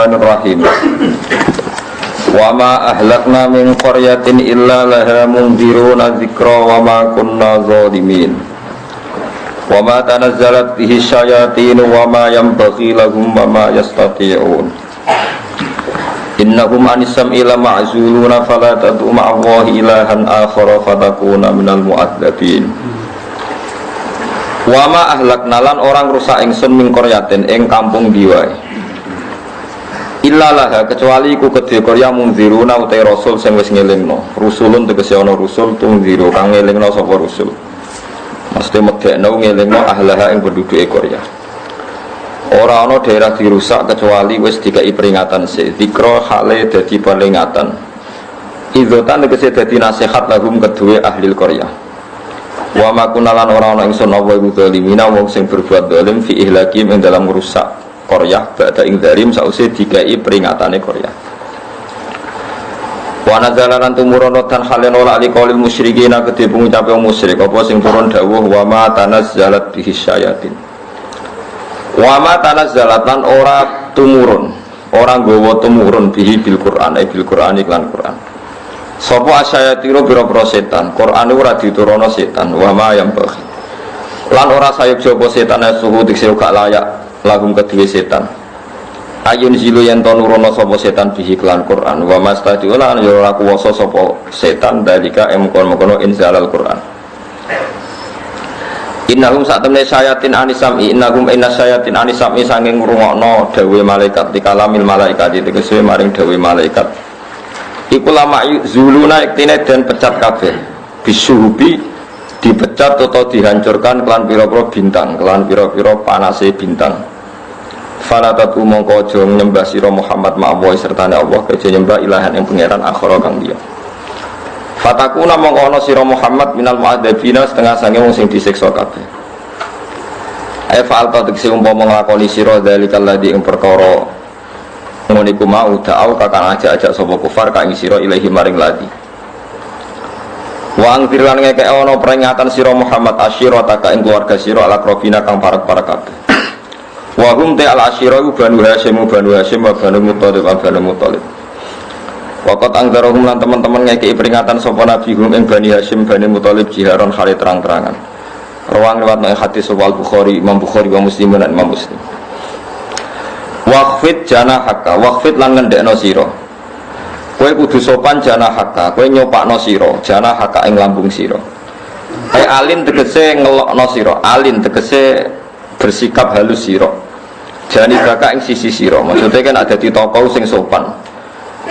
Bismillahirrahmanirrahim. Wa ma ahlakna min qaryatin illa laha mundziruna dzikra wa ma kunna zalimin. Wa ma tanazzalat bihi syayatin wa ma yanbaghi lahum wa ma yastati'un. Innahum anisam ila ma'zuluna fala tad'u ma'allahi ilahan akhara fatakuna minal mu'adzabin. Wa ma ahlakna lan orang rusak ingsun min qaryatin ing kampung diwae. Illa laha kecuali iku kedhe karya mundziruna utai rasul sing wis ngelingno. Rusulun tegese ana rusul tungziru kang ngelingno sapa rusul. Mesti medekno ngelingno ahlaha ing penduduke karya. Ora ana daerah dirusak kecuali wis dikai peringatan sik. Zikra hale dadi peringatan. Idzotan tegese dadi nasihat lahum kedue ahli karya. Wa ma kunalan ora ana ingsun apa iku zalimina wong sing berbuat zalim fi ihlakim ing dalam merusak qaryah ba'da ing zalim sause dikai peringatane qaryah. Wa nazalalan tumurun tan halen ora ali qaulil musyrikin kedhe pengucape wong musyrik apa sing turun dawuh wa ma tanazzalat bihi syayatin. Wa ma tanazzalat lan ora tumurun, ora nggawa tumurun bihi bil Qur'an bil Qur'an iklan Qur'an. Sapa asyayatiro biro-biro setan Qur'an ora diturunno setan wa ma yang baghi lan ora sayuk sapa setan suhu dikse gak layak lahum kedue setan ayun zilu yen to nurono sapa setan bihi iklan Qur'an wa mastadiun lan yo ora kuwasa sapa setan dalika emkon-mkono inzalal Qur'an. Innahum sa'tamne syayatin anisami innahum inasyayatin anisami sanging ngrungokno dawuhe malaikat dikalamil malaikat tegese maring dawuhe malaikat. Iku lama zuluna iktine dan pecat kabeh bisuhubi dipecat atau dihancurkan kelan pira-pira bintang kelan pira-pira panase bintang. Fala tatu mongko aja nyembah sira Muhammad ma'awa sertane Allah aja nyembah ilahan yang pangeran akhara kang liya. Fatakuna mongko ana sira Muhammad minal mu'adzabina setengah sange wong sing disiksa kabeh. Ai fa'al ta tekse umpama nglakoni sira dalikal ladzi ing perkara ngoniku mau da'au kakang ajak-ajak sapa kufar ka ing sira ilahi maring ladi. Wa angfirlan ngeke ana peringatan sira Muhammad asyirataka ing keluarga sira alakrobina kang parek-parek kabeh. Wa hum ta al asyira banu Hasyim wa banu Muthalib banu Muthalib. Waqat angdarahum lan teman-teman ngeke peringatan sapa nabi hum ing Bani Hasyim bani Muthalib jiharon khali terang-terangan. Rawang riwayat nang hadis Bukhari Imam Bukhari wa Muslim dan Imam Muslim. Waqfid janahaka, waqfid lan ngendekno sira. Kowe kudu sopan janahaka, kowe nyopakno sira, janahaka ing lambung sira. Alin tegese ngelokno sira, alin tegese bersikap halus sira. Jani baka ing sisi sira. Maksude kan ada di toko sing sopan.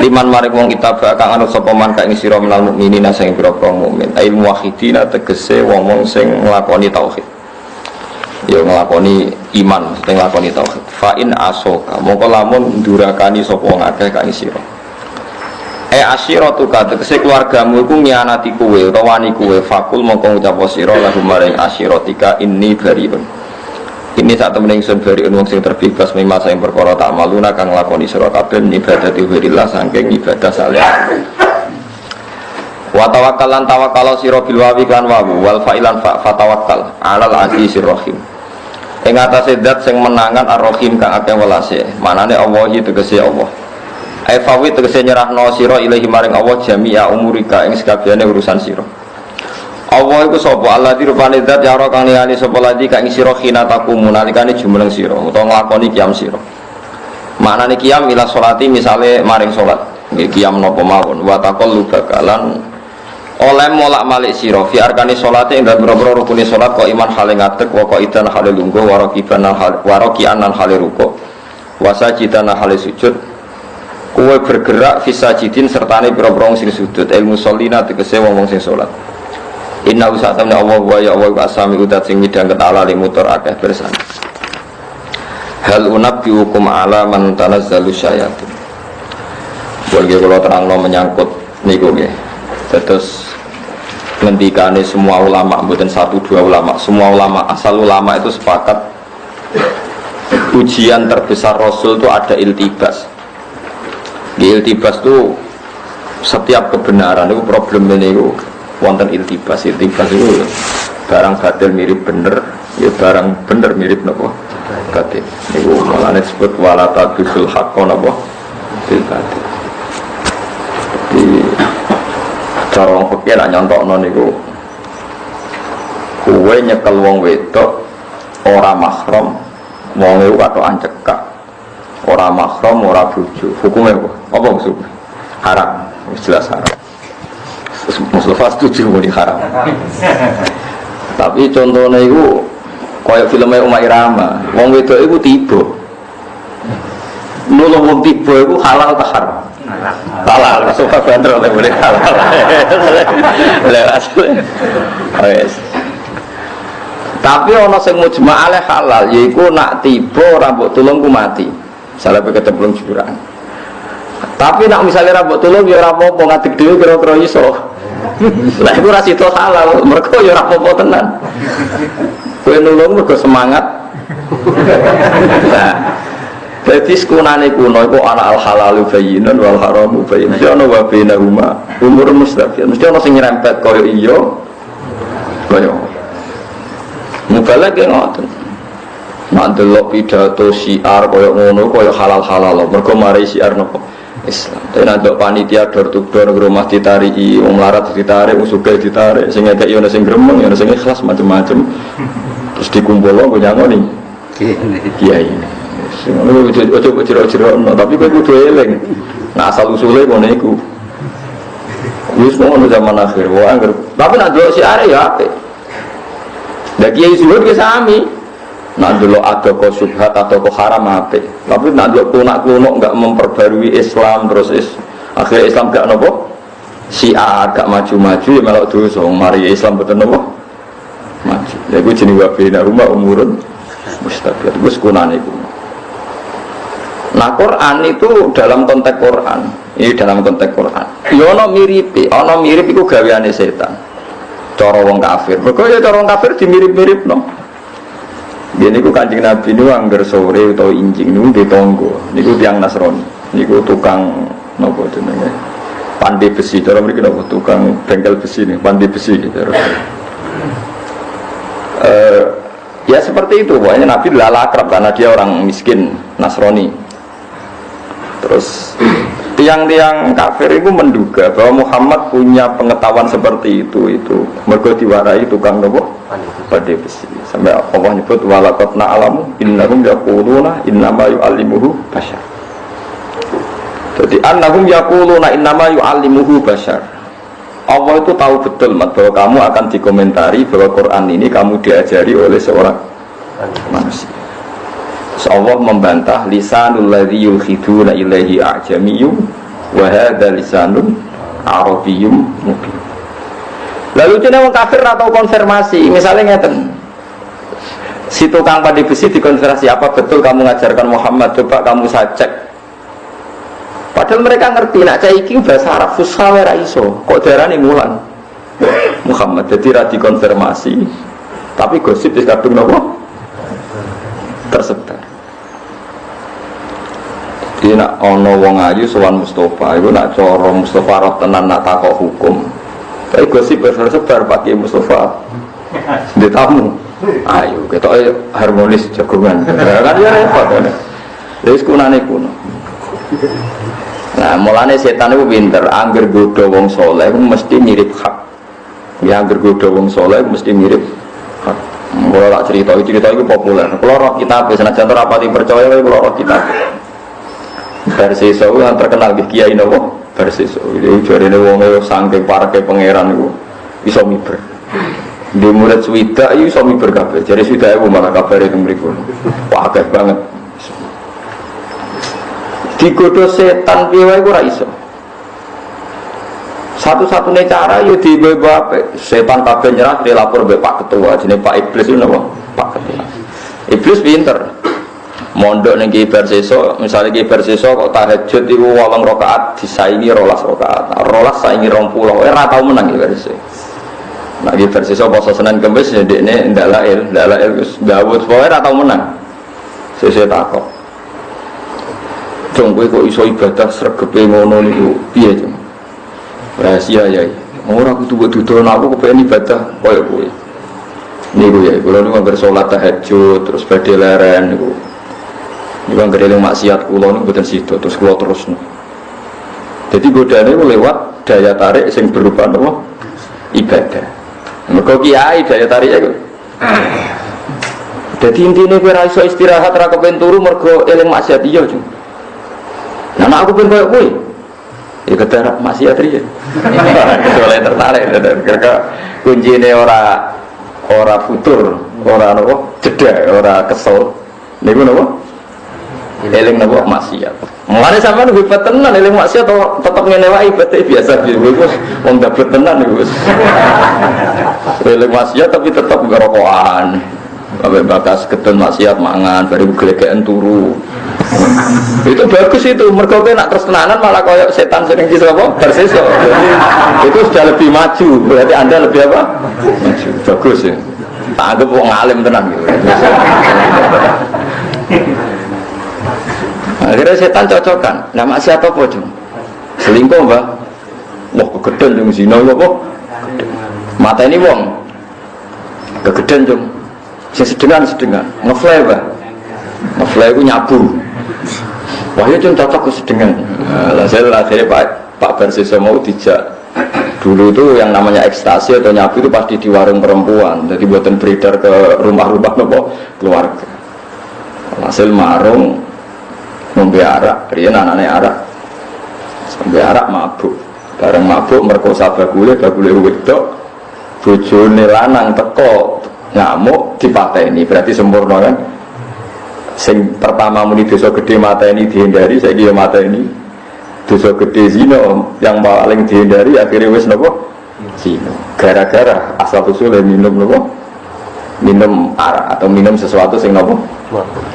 Liman maring wong itaba kang anut sapa man ka ing sira menal mukminina sing pira-pira mukmin. Ail muwahhidina tegese wong-wong sing nglakoni tauhid. Ya nglakoni iman, sing nglakoni tauhid. Fa in asoka, mongko lamun ndurakani sapa wong akeh ka ing sira. Asyiratu ka tegese keluargamu iku nyianati kowe utawa wani kowe fakul mongko ngucap sira lahum maring asyiratika inni bariun. Ini sak temene ingsun bariun wong sing terbebas mimasa ing perkara tak maluna kang nglakoni sira kabeh ibadati ghairilah saking ibadah saleh. Wa tawakkalan tawakkala sira bil wawi kan wawu wal fa'ilan fatawakkal alal azizir rahim. Ing atase zat sing menangan ar-rahim kang akeh welase. Manane Allah iki tegese Allah. Ai fawi tegese nyerahno sira ilahi maring Allah jami'a umurika ing sakabehane urusan sira. Allah iku sapa Allah dirupane zat ya ora kang ningali sapa ladi kang sira khinatakum nalikane jumeneng sira utawa nglakoni qiyam sira. Manane qiyam ila sholati misale maring salat. Nggih qiyam napa mawon wa taqallu bakalan oleh molak malik sira fi arkani salate ing dalem boro rukune salat kok iman hale ngadeg wa kok idan hale lungguh warokian hale ruku wa sajidan hale sujud kowe bergerak fi sajidin sertane boro-boro sing sujud ilmu sholina tegese wong-wong sing salat. Inna usatamna Allah wa ya Allah asami udat sing midhanget ala limutur akeh bersan. Hal unabbiukum ala man tanazzalu syayatin. Boleh kula terangno menyangkut niku nggih. Terus ngendikane semua ulama, bukan satu dua ulama, semua ulama, asal ulama itu sepakat ujian terbesar Rasul itu ada iltibas. Di iltibas itu setiap kebenaran itu problem ini itu wonten iltibas. Iltibas itu barang batil mirip bener, ya barang bener mirip nopo batin. Niku malah disebut wala tabisul haqqan apa bil batin. Di cara wong fikih nak nyontokno niku kowe nyekel wong wedok ora mahram, wong iku katokan cekak. Ora mahram, ora bojo. Hukume apa? Apa maksudnya? Haram. Jelas haram. Mustafa setuju muni haram. Tapi contohnya itu kayak filmnya Uma Irama, wong wedok itu tiba nulung wong tiba itu halal tak haram? Halal, suka bandrol yang boleh halal. Tapi ono sing mujma' alaih halal yaiku nak tiba rambut tulung ku mati misalnya pakai templung jurang. Tapi nak misalnya rambut tulung ya rapopo ngadik dhewe kira-kira iso. Lah iku ra sida halal, mergo ya rapopo tenan. Kowe nulung mergo semangat. Nah, jadi sekunane kuno itu ana al halalu bayyinun wal haramu bayyinun. Mesti ana wa bainahuma umur mustafian. Mesti ana sing nyerempet kaya iya kaya mubalagh ngoten. Nek delok pidato syiar kaya ngono kaya halal-halal. Mergo mari syiar napa Islam. Tapi nek panitia dor to dor rumah ditariki, wong larat ditarik, wong sugih ditarik, sing ngekek yo ana sing gremeng, yo ana sing ikhlas macam-macam. Terus dikumpulno kok nyangoni kiai ini. Sing ngono ojo jero-jero, tapi kowe kudu eling. Nah asal usule ngono iku. Wis ngono zaman akhir, wae angger. Tapi nek delok syiar ya apik. Lah kiai zuhud ke sami. Nak delok ada kok syubhat atau kok haram apik. Tapi nak delok kunak-kunak enggak memperbarui Islam terus akhirnya Islam gak nopo? Syiar gak maju-maju ya melok dosa. Mari Islam betul nopo? Maju. Ya iku jenenge wa bina rumah umurun mustafiat. Wis kunane iku. Nah Quran itu dalam konteks Quran. Ini dalam konteks Quran. Ya ana miripe, ana mirip iku gaweane setan. Cara wong kafir. Mergo ya cara wong kafir dimirip-miripno. Gini ku Kanjeng Nabi niku angger sore utawa injing niku di tonggo. Niku tiyang Nasrani. Niku tukang napa jenenge? Pandai besi. Cara mriki napa tukang bengkel besi nih, pandai besi gitu. Ya seperti itu. Pokoknya Nabi lala akrab karena dia orang miskin Nasrani. Terus tiang-tiang kafir itu menduga bahwa Muhammad punya pengetahuan seperti itu mergo diwarai tukang nopo pandai besi. Sampai Allah nyebut walaqad na'lamu innahum yaquluna innama yu'allimuhu bashar. Jadi annahum yaquluna innama yu'allimuhu bashar. Allah itu tahu betul bahwa kamu akan dikomentari bahwa Quran ini kamu diajari oleh seorang manusia. Allah membantah lisanul ladzi yulkhiduna ilaihi a'jamiyyun wa hadza lisanun arabiyyun mubin. Lalu jenenge wong kafir atau konfirmasi, misalnya ngeten. Si tukang pandai besi dikonfirmasi, apa betul kamu mengajarkan Muhammad? Coba kamu saya cek. Padahal mereka ngerti nak cai iki bahasa Arab fusha ora iso. Kok darane mulan Muhammad jadi ra dikonfirmasi. Tapi gosip wis kadung napa? Tersebar. Jadi nak ono wong ayu sowan Mustafa, iku nak cara Mustafa roh tenan nak takok hukum. Tapi gosip tersebar pakai Mustafa. Di tamu. Ayo ketoke harmonis jagongan. Kan ya repot kan. Wis kunane kuno. Nah, mulane setan itu pinter, angger godho wong saleh mesti mirip hak. Ya angger godho wong saleh mesti mirip hak. Kalau tak cerita itu populer. Kalau roh kitab, senajan ora pati percaya kalau roh kitab. Barseso yang terkenal di Kiai Nopo Barseso. Ini jarene wong saking parke pangeran iku iso miber. Di murid swida iki iso miber kabeh. Jare swida iku malah kabare teng mriku. Wah, akeh banget. Digodho setan piye wae ora iso. Satu-satunya cara ya dibawa setan kabeh nyerah dilapor mbek Pak Ketua jenenge Pak Iblis itu napa? Pak Ketua. Iblis pinter. Mondok ning Ki Barseso, misale Ki Barseso kok tahajud iku 8 rakaat disaingi 12 rakaat. 12 saingi 20. Ora tau menang Ki Barseso. Nah Ki Barseso poso Senin Kamis ya dekne ndak lail wis dawuh pokoke ora tau menang. Sesuk takok. Jong kowe kok iso ibadah sregepe ngono niku piye, Jong? Rahasia ya. Ora kudu dudono aku kepengin ibadah kaya kowe. Niku ya, kula niku anggar salat tahajud terus badhe leren niku. kula ngereling maksiat kula niku mboten sida terus kula terusno. Jadi godane lewat daya tarik sing berupa napa? Ibadah. Mergo kiai daya tariknya kok. Jadi intinya kowe ra iso istirahat ra kepen turu mergo eling maksiat iya, Jung. Nah, aku ben koyo kowe. Ya kedarak maksiat riye. Oleh tertarik karena kuncine ora futur, ora napa jeda, ora kesel. Niku napa? Eling napa maksiat. Mulane sampean hebat tenan eling maksiat tetep ngene wae ibadah biasa iku wong dapet tenan iku wis. Eling maksiat tapi tetep ngerokokan. Sampai bakas ketun maksiat mangan baru gelegean turu. Itu bagus itu, mergo nak terus tenanan malah koyok setan sering disapa persis kok. Itu sudah lebih maju, berarti Anda lebih apa? Maju. Bagus ya. Tak anggap wong alim tenan gitu. Akhirnya setan cocokan. Nah maksiat apa, Jung? Selingkuh, Mbak. Wah, kegeden Jung zina apa? Mata ini wong. Kegeden, Jung. Sing sedengan, ngefly, Mbak. Ngefly itu nyabu. Wah itu cocok ke sedengan. Saya akhirnya Pak Bersisa mau dijak. Dulu itu yang namanya ekstasi atau nyabu itu pasti di warung perempuan. Jadi buatan beredar ke rumah-rumah keluarga. Hasil marung ngombe arak, riyen anane arak. Ngombe arak mabuk. Bareng mabuk merkosa bagule wedok. Bojone lanang teko ngamuk dipateni. Berarti sempurna kan? Sing pertama muni dosa gede mata ini dihindari, saya kira mata ini dosa gede zino yang paling dihindari akhirnya wis nopo zino. Gara-gara asal usulnya minum nopo, minum arak atau minum sesuatu sing nopo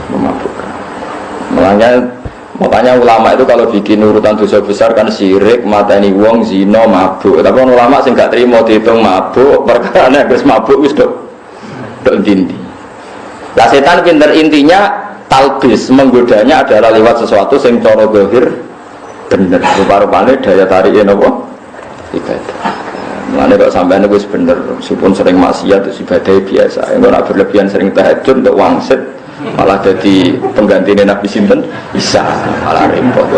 memabukkan. Makanya ulama itu kalau bikin urutan dosa besar kan syirik, mata ini wong zino mabuk. Tapi ulama sing gak terima dihitung mabuk, perkara wis mabuk wis dok dindi. Lah setan pinter intinya talbis menggodanya adalah lewat sesuatu sing cara zahir bener rupa-rupane daya tariknya napa ibadah. Mulane kok sampean wis bener meskipun sering maksiat terus ibadah biasa. Engko nek berlebihan sering tahajud untuk wangsit malah jadi penggantinya Nabi sinten Isa malah repot.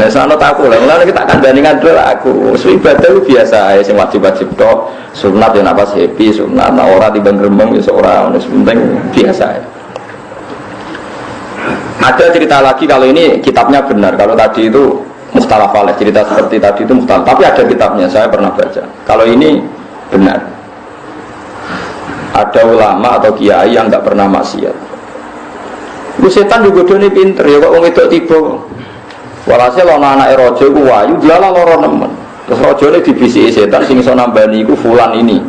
Nah sono tak aku lha mulane kita kandhani ngandel aku ibadah biasa ae sing wajib-wajib tok. Sunat ya napa happy sunat nek ora timbang gremeng wis ora ono penting biasa ae. Ada cerita lagi kalau ini kitabnya benar. Kalau tadi itu Mustalah Faleh, cerita seperti tadi itu Mustalah. Tapi ada kitabnya, saya pernah baca. Kalau ini benar. Ada ulama atau kiai yang nggak pernah maksiat. Lu setan juga doni pinter ya kok wong itu tiba. Walhasil ana anak raja ku wayu delalah loro nemen. Terus rajane dibisiki setan sing iso nambani iku fulan ini.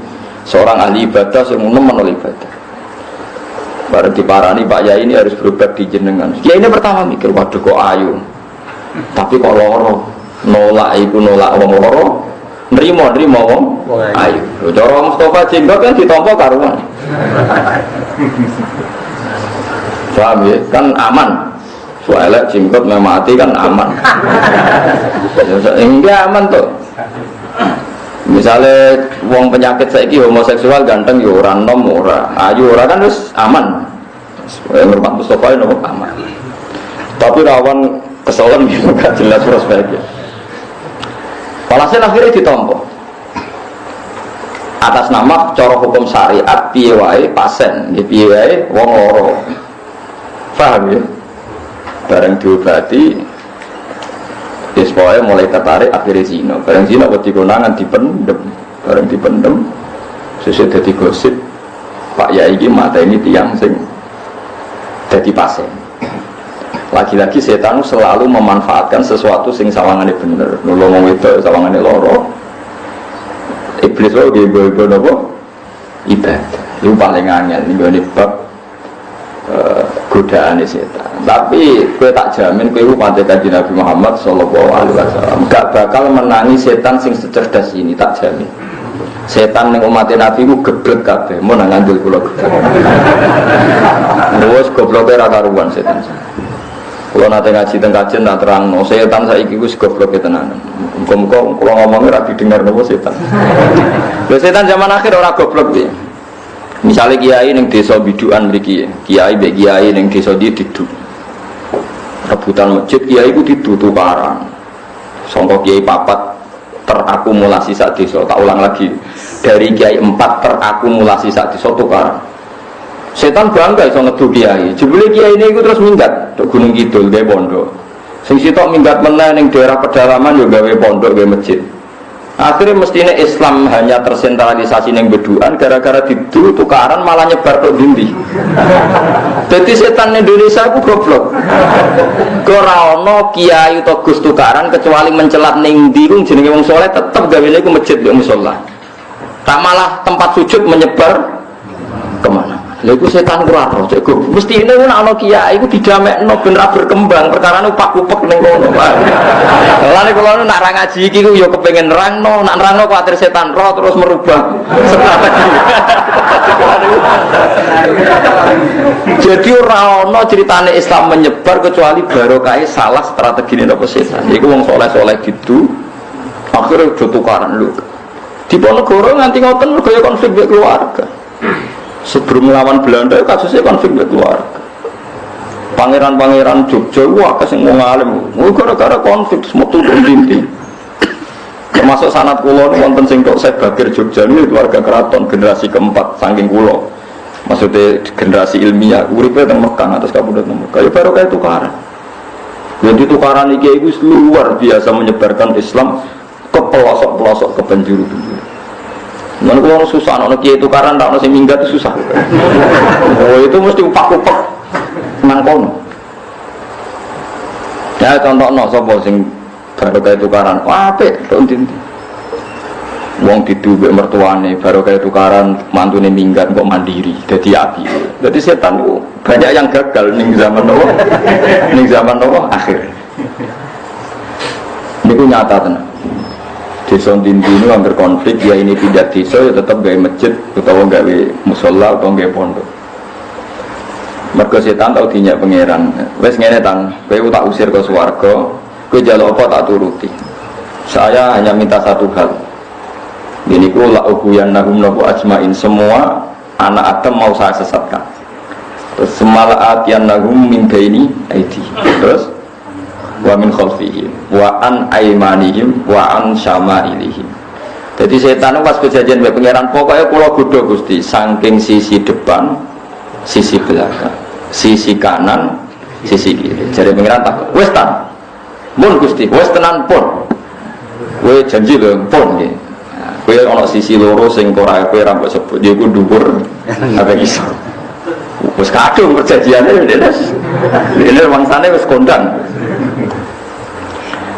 Seorang ahli ibadah sing nemen oleh ibadah. Bareng diparani Pak Yai ini harus berobat di jenengan. Kiai ini pertama mikir, waduh kok ayu. Tapi kok loro, nolak iku nolak wong loro, nrimo wong ayu. Lho cara Mustafa jenggot kan ditampa karuan. Paham ya? Kan aman. Soalnya jenggot mati kan aman. Enggak aman tuh. Misalnya wong penyakit saiki homoseksual ganteng ya ora nom ora ayu ora kan wis aman. Normat Mustafa itu aman. Tapi rawan kesolan gitu gak jelas prospeknya. Walhasil akhirnya ditompo. Atas nama cara hukum syariat piye wae pasien, piye wae wong loro. Paham ya? Bareng diobati Ispoe mulai tertarik akhirnya zina. Bareng zina waktu konangan dipendem, bareng dipendem, sesudah digosip Pak Yai ini mata ini tiang sing jadi pasien. Lagi-lagi setan selalu memanfaatkan sesuatu sing sawangannya bener. Nolong itu sawangannya loro. Iblis lo gitu nopo ibadah. Itu paling angel nih bab godaan setan. Tapi kowe tak jamin kowe pantai kanjeng Nabi Muhammad sallallahu alaihi wasallam gak bakal menangi setan sing secerdas ini, tak jamin. Setan ning umat Nabi ku geblek kabeh, mun nang ngandel kula geblek. Wes gobloke ra karuan setan. Kula nate ngaji teng kajen tak terangno, setan saiki wis gobloke tenanan. Muga-muga kula ngomongnya ra didengar nopo setan. Lho setan zaman akhir ora goblok piye? Misalnya kiai neng desa biduan mriki, kiai mbek kiai neng desa dia diduk. rebutan masjid, kiai itu ditutukaran. Sangka kiai papat terakumulasi sak desa. Tak ulang lagi. Dari kiai 4 terakumulasi sak desa tukaran. Setan bangga iso ngedu kiai. Jebule kiai ini iku terus minggat tok Gunung Kidul gawe pondok. Sing sitok minggat meneh ning daerah pedalaman yo gawe pondok gawe masjid. Akhirnya mestinya Islam hanya tersentralisasi yang beduan gara-gara itu tukaran malah nyebar ke dindi. Jadi setan Indonesia itu goblok. Koraono kiai atau gus tukaran kecuali mencelat ning ndi ku jenenge wong saleh tetep gawene iku masjid yo musala. Tak malah tempat sujud menyebar kemana? Lha iku setan ora roh cek go. Mestine nek ana kiai iku didamekno ben ra berkembang, perkarane upak-upek ning kono. Lha nek kula nak ra ngaji iki ku ya kepengin nerangno, nak nerangno kuwatir setan roh terus merubah strategi. Jadi ora ana critane Islam menyebar kecuali barokah salah strategine napa setan. Iku wong saleh-saleh gitu akhirnya do tukaran lho. Di Ponorogo nganti ngoten kaya konflik keluarga. Sebelum melawan Belanda kasusnya konflik keluarga. Pangeran-pangeran Jogja wah kasih mau ngalim, gara-gara konflik semua turun dinding. Termasuk sanad kula wonten sing tok Syekh Bakir Jogja ini keluarga keraton generasi keempat saking kula. Maksudnya generasi ilmiah uripe teng Mekah atas kabudut Mekah. Ya baru kayak tukaran. Jadi tukaran iki iku luar biasa menyebarkan Islam ke pelosok-pelosok ke penjuru-penjuru. Mana kalau orang susah, orang kiai tukaran, tak orang sing minggat itu susah. Oh itu mesti upak-upak nangkon. Ya contoh no, sopo sing baru kayak tukaran, apik, tontin. Wong didubek mertuane, baru kayak tukaran, mantune minggat kok mandiri, jadi api. Jadi setan itu banyak yang gagal ning zaman nopo, akhir. Ini ku nyata tenan. Desa Dindi ini hampir konflik, ya ini pindah desa ya tetap gawe masjid atau gawe musola atau gawe pondok. Mergo setan tau dinyak pangeran. Wes ngene tang, kowe tak usir ke swarga, kowe njaluk apa tak turuti. Saya hanya minta satu hal. Ini ku la ubuyannahum nabu ajmain, semua anak Adam mau saya sesatkan. Terus semala'atiyannahum min baini aidi. Terus wa min khalfihim wa an aymanihim wa an syama'ilihim. Jadi setan pas kejadian mbek pangeran pokoknya kula godho Gusti saking sisi depan, sisi belakang, sisi kanan, sisi kiri. Jadi pangeran tak wis ta. Mun Gusti, wis tenan pun. Kowe janji lho pun nggih. Kowe ana sisi loro sing ora kowe ra mbok sebut yaiku dhuwur apa iso. Wis kadung perjanjiane ini wangsane wis kondang.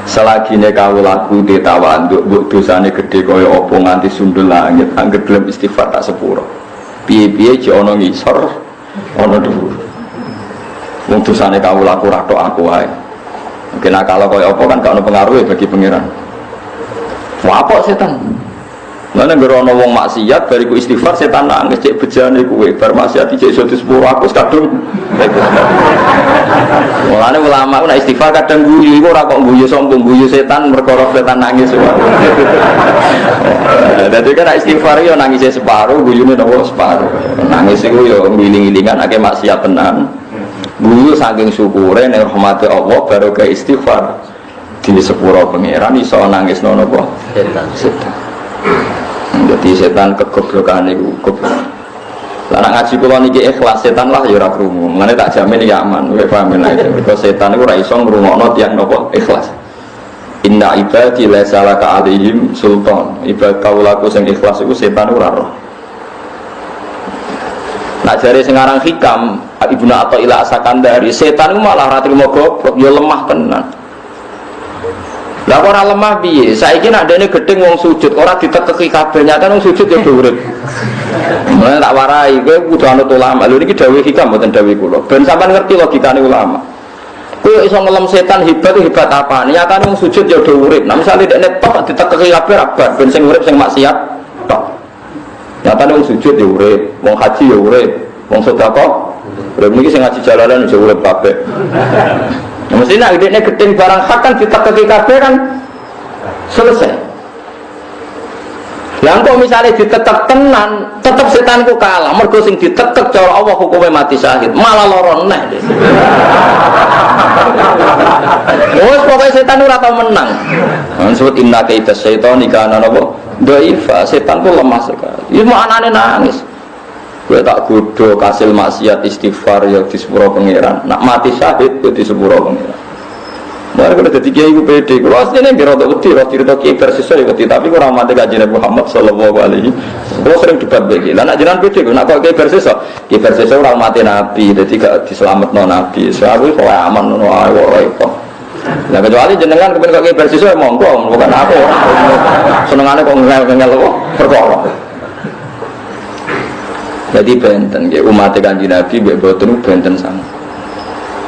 Selagi kau laku ditawanduk mbok dosane gede kaya apa nganti sundul langit anggere gelem istighfar tak sepuro. Piye-piye jek ana ngisor ana dhuwur. Wong dosane kau laku ra tok aku wae. Mungkin kalau kaya apa kan gak ono pengaruh bagi pangeran. Wah apa setan? Mana gerono wong maksiat bariku istighfar setan nangis cek bejane kowe bar maksiat cek iso disepuro aku kadung. Mulane ulama nek istighfar kadang guyu iku ora kok guyu sombong guyu setan perkara setan nangis. Dadi kan istighfar yo nangise separo guyune nopo separo. Nangis iku yo ngiling-ilingan akeh maksiat tenan. Guyu saking syukure nek rahmate Allah baru ke istighfar di sepuro pangeran iso nangis nopo setan. Jadi setan kegoblokan itu goblok. Lah nek ngaji kula niki ikhlas setan lah ya ora krungu. Mane tak jamin ya aman. Kowe paham nek itu. Setan iku ora iso ngrungokno tiyang napa ikhlas. Inna ibadi laisa laka alaihim sultan. Ibad kaulaku sing ikhlas iku setan ora roh. Nak jare sing aran hikam Ibnu Athaillah As-Sakandari, setan iku malah ora trimo goblok, ya lemah tenan. Lah ora lemah piye? Saiki nek dene gedeng wong sujud ora ditekeki kabeh nyata wong sujud ya urip. Mulane tak warai kowe kudu anut ulama. Lho niki dawuh hikam mboten dawuh kula. Ben sampean ngerti logikane ulama. Kowe iso ngelem setan hebat apa? Nyatane wong sujud ya do urip. Nah misale dekne tok ditekeki kabeh rabat ben sing urip sing maksiat tok. Nyatane wong sujud ya urip, wong haji ya urip, wong sedekah urip niki sing ngaji jalalan ya urip kabeh. Nah, mestinya idenya gedeng barang hak kan ditekeki kabeh kan selesai. Lah kok misalnya ditekek tenan, tetep setanku kalah. Mergo sing ditekek cara Allah hukumnya mati syahid. Malah lara neh. setan ora tau menang. Disebut inna kaita syaitan kana napa? Dhaifa, setan ku lemah sekali. Ya mau anane nangis. Kowe tak godho kasil maksiat istighfar ya di sepuro pangeran. Nak mati syahid ya di sepuro pangeran. Mari kalau dadi kiai ku pede. Kulo asline nggih rada wedi, rada cerita kiai versi saya wedi, tapi kurang mati kanjeng Muhammad sallallahu alaihi. Kulo sering debat begini. Lah nak jenengan pede kok nak kok kiai versi saya. Kiai versi saya ora mati nabi, dadi gak diselametno nabi. Soale kok aman ngono ae ora iso. Lah kecuali jenengan kepen kok kiai versi saya monggo, bukan aku. Senengane kok ngel-ngel kok perkara. Jadi benten, ya umat kanjeng Nabi boten benten sama.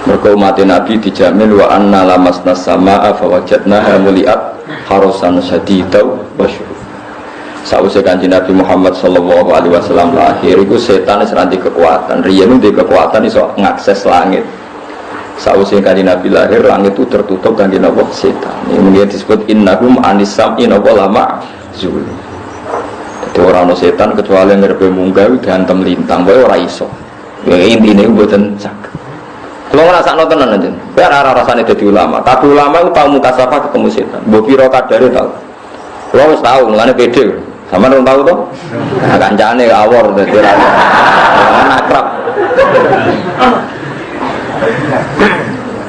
Mergo umat Nabi dijamin wa anna lamasna samaa fawajadnaha muliat harasan syadidau wa syurur. Sausé kanjeng Nabi Muhammad sallallahu alaihi wasallam lahir iku setan wis ranti kekuatan. Riyen ndek kekuatan iso ngakses langit. Sausé kanjeng Nabi lahir langit itu tertutup kanjeng Nabi setan. Ini mungkin disebut innahum anisam inna lama zul. Orang no setan kecuali ngerbe munggah diantem lintang, boleh orang iso. Yang intinya itu buatan sak. Kalau ngerasa nontonan aja, biar rasanya jadi ulama. Tapi ulama itu tahu muka siapa ketemu setan. Bobi rokat dari tahu. Kalau harus tahu, mengenai pede. Sama orang tahu tuh? Nah, kancane awor jadi rasa. Akrab.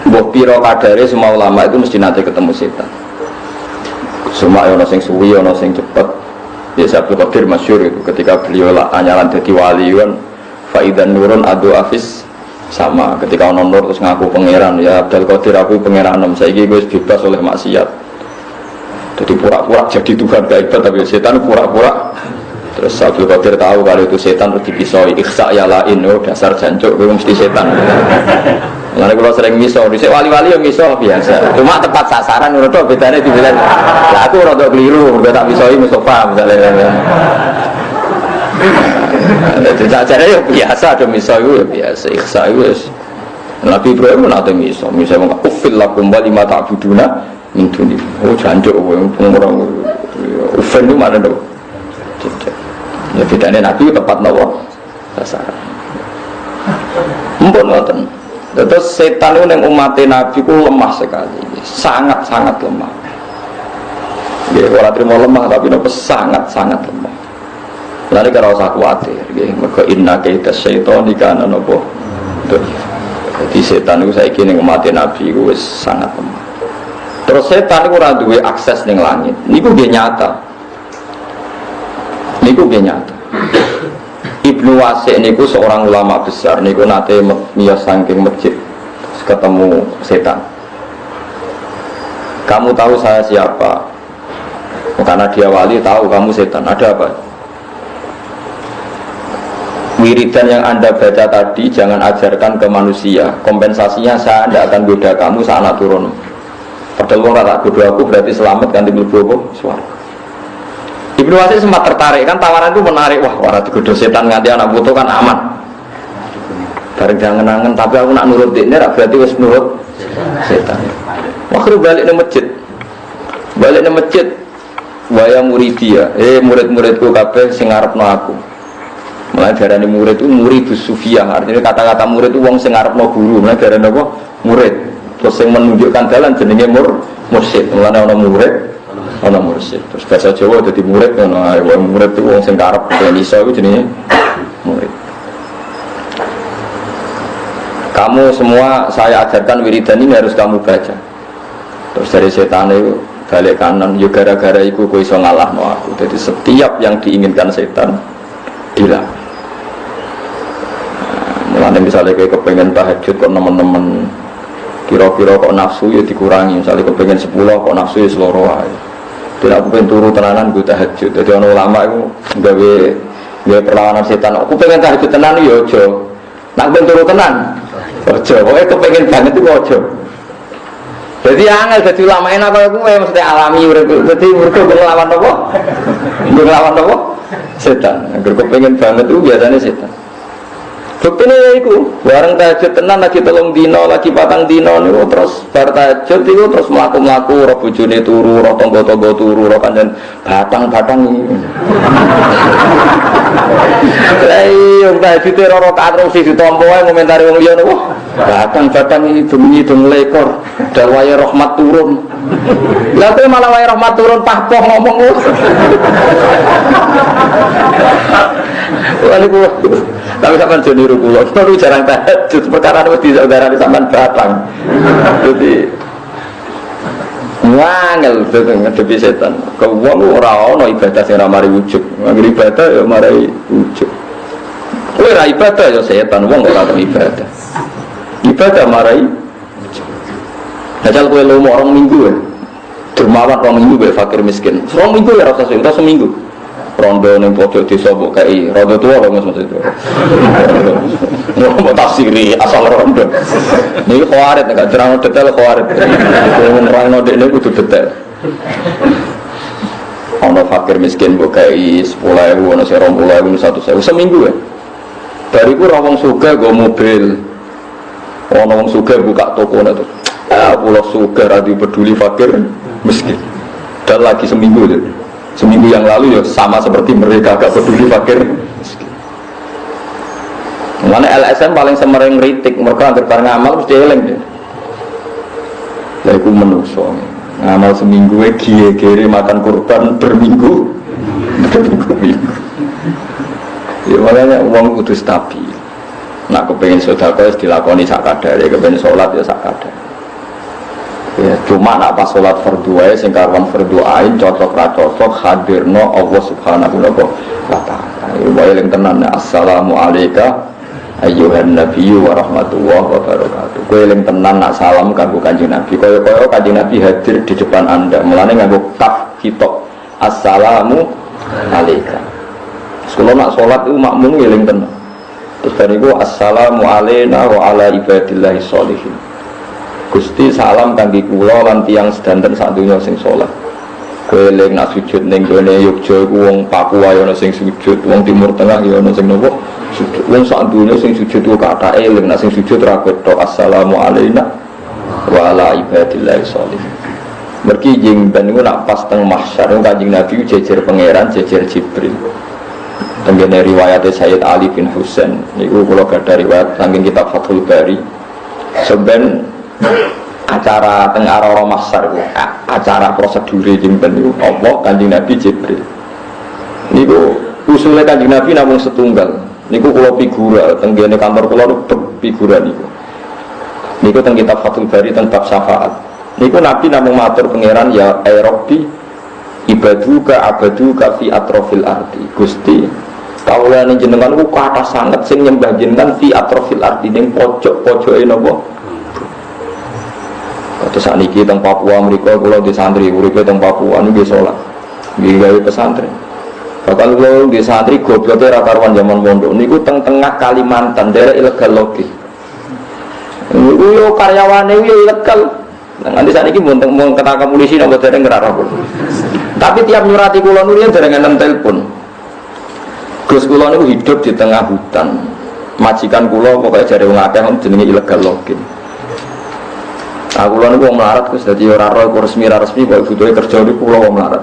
Bobi rokat dari semua ulama itu mesti nanti ketemu setan. Semua yang sing suwi, yang sing cepet. Ya Abdul Qadir masyhur itu ketika beliau anyalan jadi wali kan faidan nurun adu afis sama ketika ono nur terus ngaku pangeran ya Abdul Qadir aku pangeran saiki wis bebas oleh maksiat. Jadi pura-pura jadi Tuhan gak hebat tapi setan pura-pura. Terus Abdul Qadir tahu kalau itu setan terus dipisoi ikhsa ya lain oh dasar jancuk kowe mesti setan. Mulane kalau sering miso, dhisik wali-wali yang miso biasa. Cuma tepat sasaran ngono tok bedane dibilang. Lah aku rada keliru, mergo tak misoi Mustofa misalnya. Dadi sajane yo biasa do miso iku biasa. Ikhsa iku wis. Nabi Ibrahim nate miso wong ufil lakum wa lima ta'buduna min duni. Oh jancuk kowe pengurang. Ufil itu mana do? Ya bedane Nabi tepat nopo sasaran. Mumpun ngoten. Terus setan itu yang umatnya Nabi itu lemah sekali, sangat-sangat lemah. Ya, orang terima lemah tapi itu sangat-sangat lemah. Lalu kalau usah khawatir, maka inna kaita syaitan dikana nopo. Jadi setan itu saya kira yang umatnya Nabi itu sangat lemah. Terus setan itu ada akses ning langit. Niku dia nyata. Ibnu Wasik niku seorang ulama besar niku nate miyos saking masjid ketemu setan. Kamu tahu saya siapa? Karena dia wali tahu kamu setan. Ada apa? Wiridan yang Anda baca tadi jangan ajarkan ke manusia. Kompensasinya saya tidak akan goda kamu saat anak turun. Padahal orang tak goda aku berarti selamat ganti mlebu suara. Ibnu Wasik sempat tertarik kan tawaran itu menarik. Wah, orang digoda setan nganti anak putu kan aman. Bareng jangan-jangan tapi aku nak nurut ini berarti wis nurut setan. Waktu balik ke masjid. Waya muridia, murid-muridku kabeh sing ngarepno aku. Mulai darane murid itu muridus sufiyah, artinya kata-kata murid itu wong sing ngarepno guru. Mulai darane apa? Murid. Terus yang menunjukkan jalan jenenge mursyid. Mulane ana murid, ana mursyid. Terus bahasa Jawa dadi murid ana murid itu wong sing karep ben iso iku jenenge murid. Kamu semua saya ajarkan wiridan ini harus kamu baca. Terus dari setan itu balik kanan, ya gara-gara itu kau iso ngalahno aku. Jadi setiap yang diinginkan setan hilang. Mulane misalnya kayak kepengen tahajud kok nemen-nemen kira-kira kok nafsu ya dikurangi. Misalnya kepengen 10 kok nafsu ya seloro ae. Tidak aku pengen turu tenanan gue tahajud. Jadi orang ulama itu gawe perlawanan setan. Aku pengen tahajud tenan ya aja. Nak pengen turu tenan aja. Pokoknya kepengen banget itu aja. Jadi angel jadi ulama enak kaya gue mesti alami jadi mereka ngelawan apa? Ngelawan apa? Setan. Agar kepengen banget itu biasanya setan. Buktine ya iku, bareng tahajud tenan lagi 3 dina, lagi 4 dina niku terus bar tahajud iku terus mlaku-mlaku ro bojone turu, ro tangga-tangga turu, ro kanjen batang-batang iki. Lah iya tahajud ro rakaat terus ditampa wae komentari wong liya niku. Batang-batang iki bengi dong lekor, dal wae rahmat turun. Lah kowe malah wae rahmat turun pahpoh ngomong. Waliku. Tapi sampean jo niru kula, kula jarang tahajud perkara wis disaudara sampean batang. Jadi wangel ngadepi setan. Kau wong ora ana ibadah sing ora mari ujug. Nganggo ibadah ya mari ujug. Kowe ora ibadah ya setan, wong ora ibadah. Ibadah mari ujug. Dajal kowe lomo orang minggu ya. Dermawan 2 minggu bae fakir miskin. 2 minggu ya rasa seminggu. Rondo ning pojok desa mbok kei, rondo tuwa lho maksud itu. Mau tafsiri asal rondo. Niki khawarit nek terang detail khawarit. Nerangno dekne kudu detail. Ono fakir miskin mbok kei 10.000, ono 20.000, 100.000 seminggu ya. Bariku ora wong sugih nggo mobil. Ono wong sugih buka toko nek. Pulau sugih ra peduli fakir miskin. Dan lagi seminggu ya. Seminggu yang lalu ya sama seperti mereka agak peduli fakir. Mana LSM paling semering kritik mereka hampir bareng ngamal mesti eling deh. Lah iku menungso. Ngamal seminggu giye-gere makan kurban berminggu. Ya makanya uang kudu stabil. Nak kepengin sedekah wis dilakoni sak kadare, kepengin salat ya sak kadare. Ya, cuma nak pas sholat fardu ae sing karuan fardu ain cocok ra cocok hadirno Allah Subhanahu wa taala. Wae ling tenan assalamu alayka ayyuhan nabiyyu wa rahmatullahi wa barakatuh. Kowe ling tenan nak salam kanggo Kanjeng Nabi. Kaya-kaya Kanjeng Nabi hadir di depan Anda. Mulane nganggo kaf kitab assalamu alayka. Kalau nak sholat itu makmum eling tenan. Terus bariku assalamu alayna wa ala ibadillahi sholihin. Gusti salam kangge kula lan tiyang sedanten sak donya sing saleh. Kowe eling nak sujud ning gone Yogya iku wong Papua ya ana sing sujud, wong Timur Tengah ya ana sing nopo sujud. Wong sak donya sing sujud ku kathah eling nak sing sujud ra ketok assalamu alayna wa ala ibadillahi sholihin. Mergi jeng ben niku nak pas teng mahsyar Kanjeng Nabi jejer pangeran, jejer Jibril. Tenggene riwayat Sayyid Ali bin Husain niku kula gadah riwayat saking kitab Fathul Bari. Seben acara teng Arara Mahsyar ku acara prosedure jemben niku Allah Kanjeng Nabi Jibril. Niku usule Kanjeng Nabi namung setunggal. Niku kula figura teng ngene kantor kula figura niku. Niku teng kitab Fathul Bari teng bab syafaat. Niku Nabi namung matur pangeran ya Rabbi ibaduka abaduka fi atrofil ardi. Gusti kawulane jenengan ku kathah sanget sing nyembah jenengan fi atrofil ardi ning pojok-pojoke napa. Terus saat ini teng Papua mereka kalau di santri uripe teng Papua ini sholat di gawe pesantren. Bahkan kalau di santri gobloknya rakaruan zaman pondok niku teng-tengah Kalimantan daerah ilegal lagi. Niku yo karyawane yo ilegal. Nanti saat ini mau ketangkap polisi nang dereng ngerarah pun. Tapi tiap nyurati kula nulian dereng enten telepon. Gus kula niku hidup di tengah hutan. Majikan kula pokoknya jare wong akeh jenenge ilegal login. Aku lan wong melarat Gus dadi ora roh resmi kok butuhe kerja niku kula wong melarat.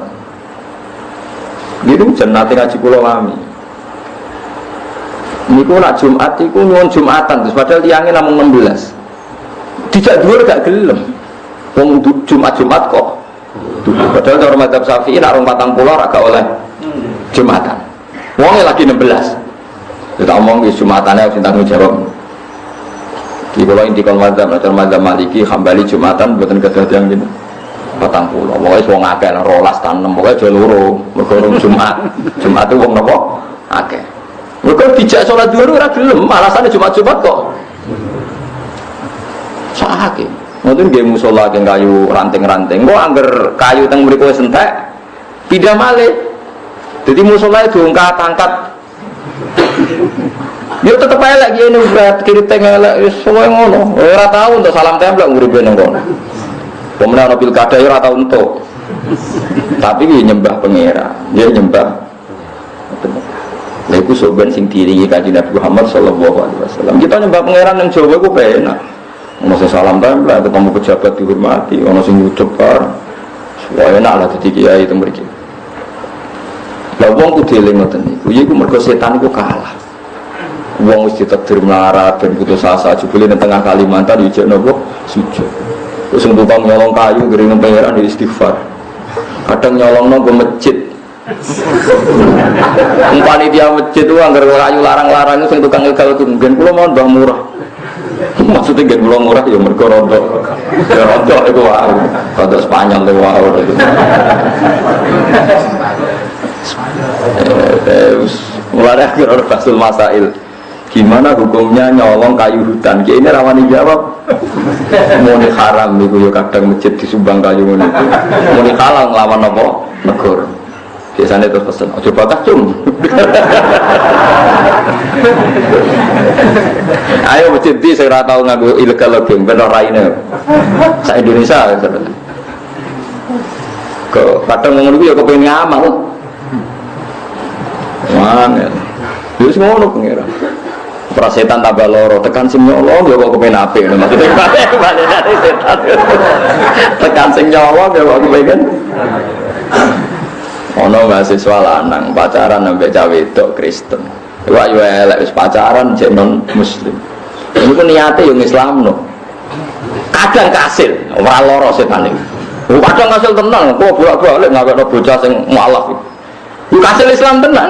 Gitu jenate ngaji kula lami. Niku nak Jumat iku nyuwun Jumatan terus padahal tiange namung 16. Dijak dhuwur gak gelem. Wong Jumat kok. Padahal cara madzhab Syafi'i nak 40 ora gak oleh Jumatan. Wonge lagi 16. Kita omong di Jumatane sing tanggung jawab. Di kalau intikal mazhab, macam mazhab Maliki, Hambali Jumatan, buatan kejadian gitu. 40, pokoknya wong akeh, rolas tanem, pokoknya jaluro, berkorong Jumat itu wong nopo, akeh. Mereka dijak sholat dulu, ora gelem, alasannya Jumat kok. Sakit. Mungkin dia musola yang kayu ranting-ranting, kok angger kayu teng mriku wis entek, pindah malih. Jadi musola itu angkat. Dia tetep elek gini berat kiri tengah elek semua ngono. Ora tau untuk salam tempel nguripe nang kono. Pemenang mobil kada ora tau untuk. Tapi dia nyembah pangeran, dia nyembah. Lha iku soben sing diiringi Kanjeng Nabi Muhammad sallallahu alaihi wasallam. Kita nyembah pangeran yang Jawa iku penak. Ono sing salam tempel, ketemu pejabat dihormati, ono sing ngucap bar. Wah enak lah dadi kiai itu mriki. Lah wong kudu eling ngoten niku. Iku mergo setan iku kalah. Wong wis ditakdir melarat ben putus asa jebule nang tengah Kalimantan yo jek nopo sujud. Terus tukang nyolong kayu gering pangeran di istighfar. Kadang nyolongno go masjid. Panitia masjid itu anggar kayu larang-larang itu tukang ilegal itu mungkin pulau mau bang murah. Maksudnya gak pulau murah ya mereka rontok. Ya rontok itu wow. Rontok Spanyol itu wow. Mulai akhir Basul Masail. Gimana hukumnya nyolong kayu hutan? Ini rawan dijawab. Muni haram itu ya kadang masjid disumbang kayu ini. Muni halal ngelawan apa? Negara. Biasanya terus pesen, ojo bakas cung. Ayo masjid di saya tahu ngaku ilegal lagi, benar raine. Sa Indonesia, kadang ngomong itu ya kepengen ngamal. Mana? Dia semua ngono pengira. Prasetan tambah loro, tekan sing nyolong ya kok kepengen apik. Maksudnya balik dari setan. Tekan sing nyolong ya kok kepengen. Ono mahasiswa lanang pacaran sampai cawe wedok Kristen. Wah yo elek wis pacaran jek non muslim. Niku niate yo Islamno. Kadang kasil, ora lara setan iki. Kadang kasil tenan, kok bolak-balik ngawekno bocah sing mualaf iki. Yo kasil Islam tenan.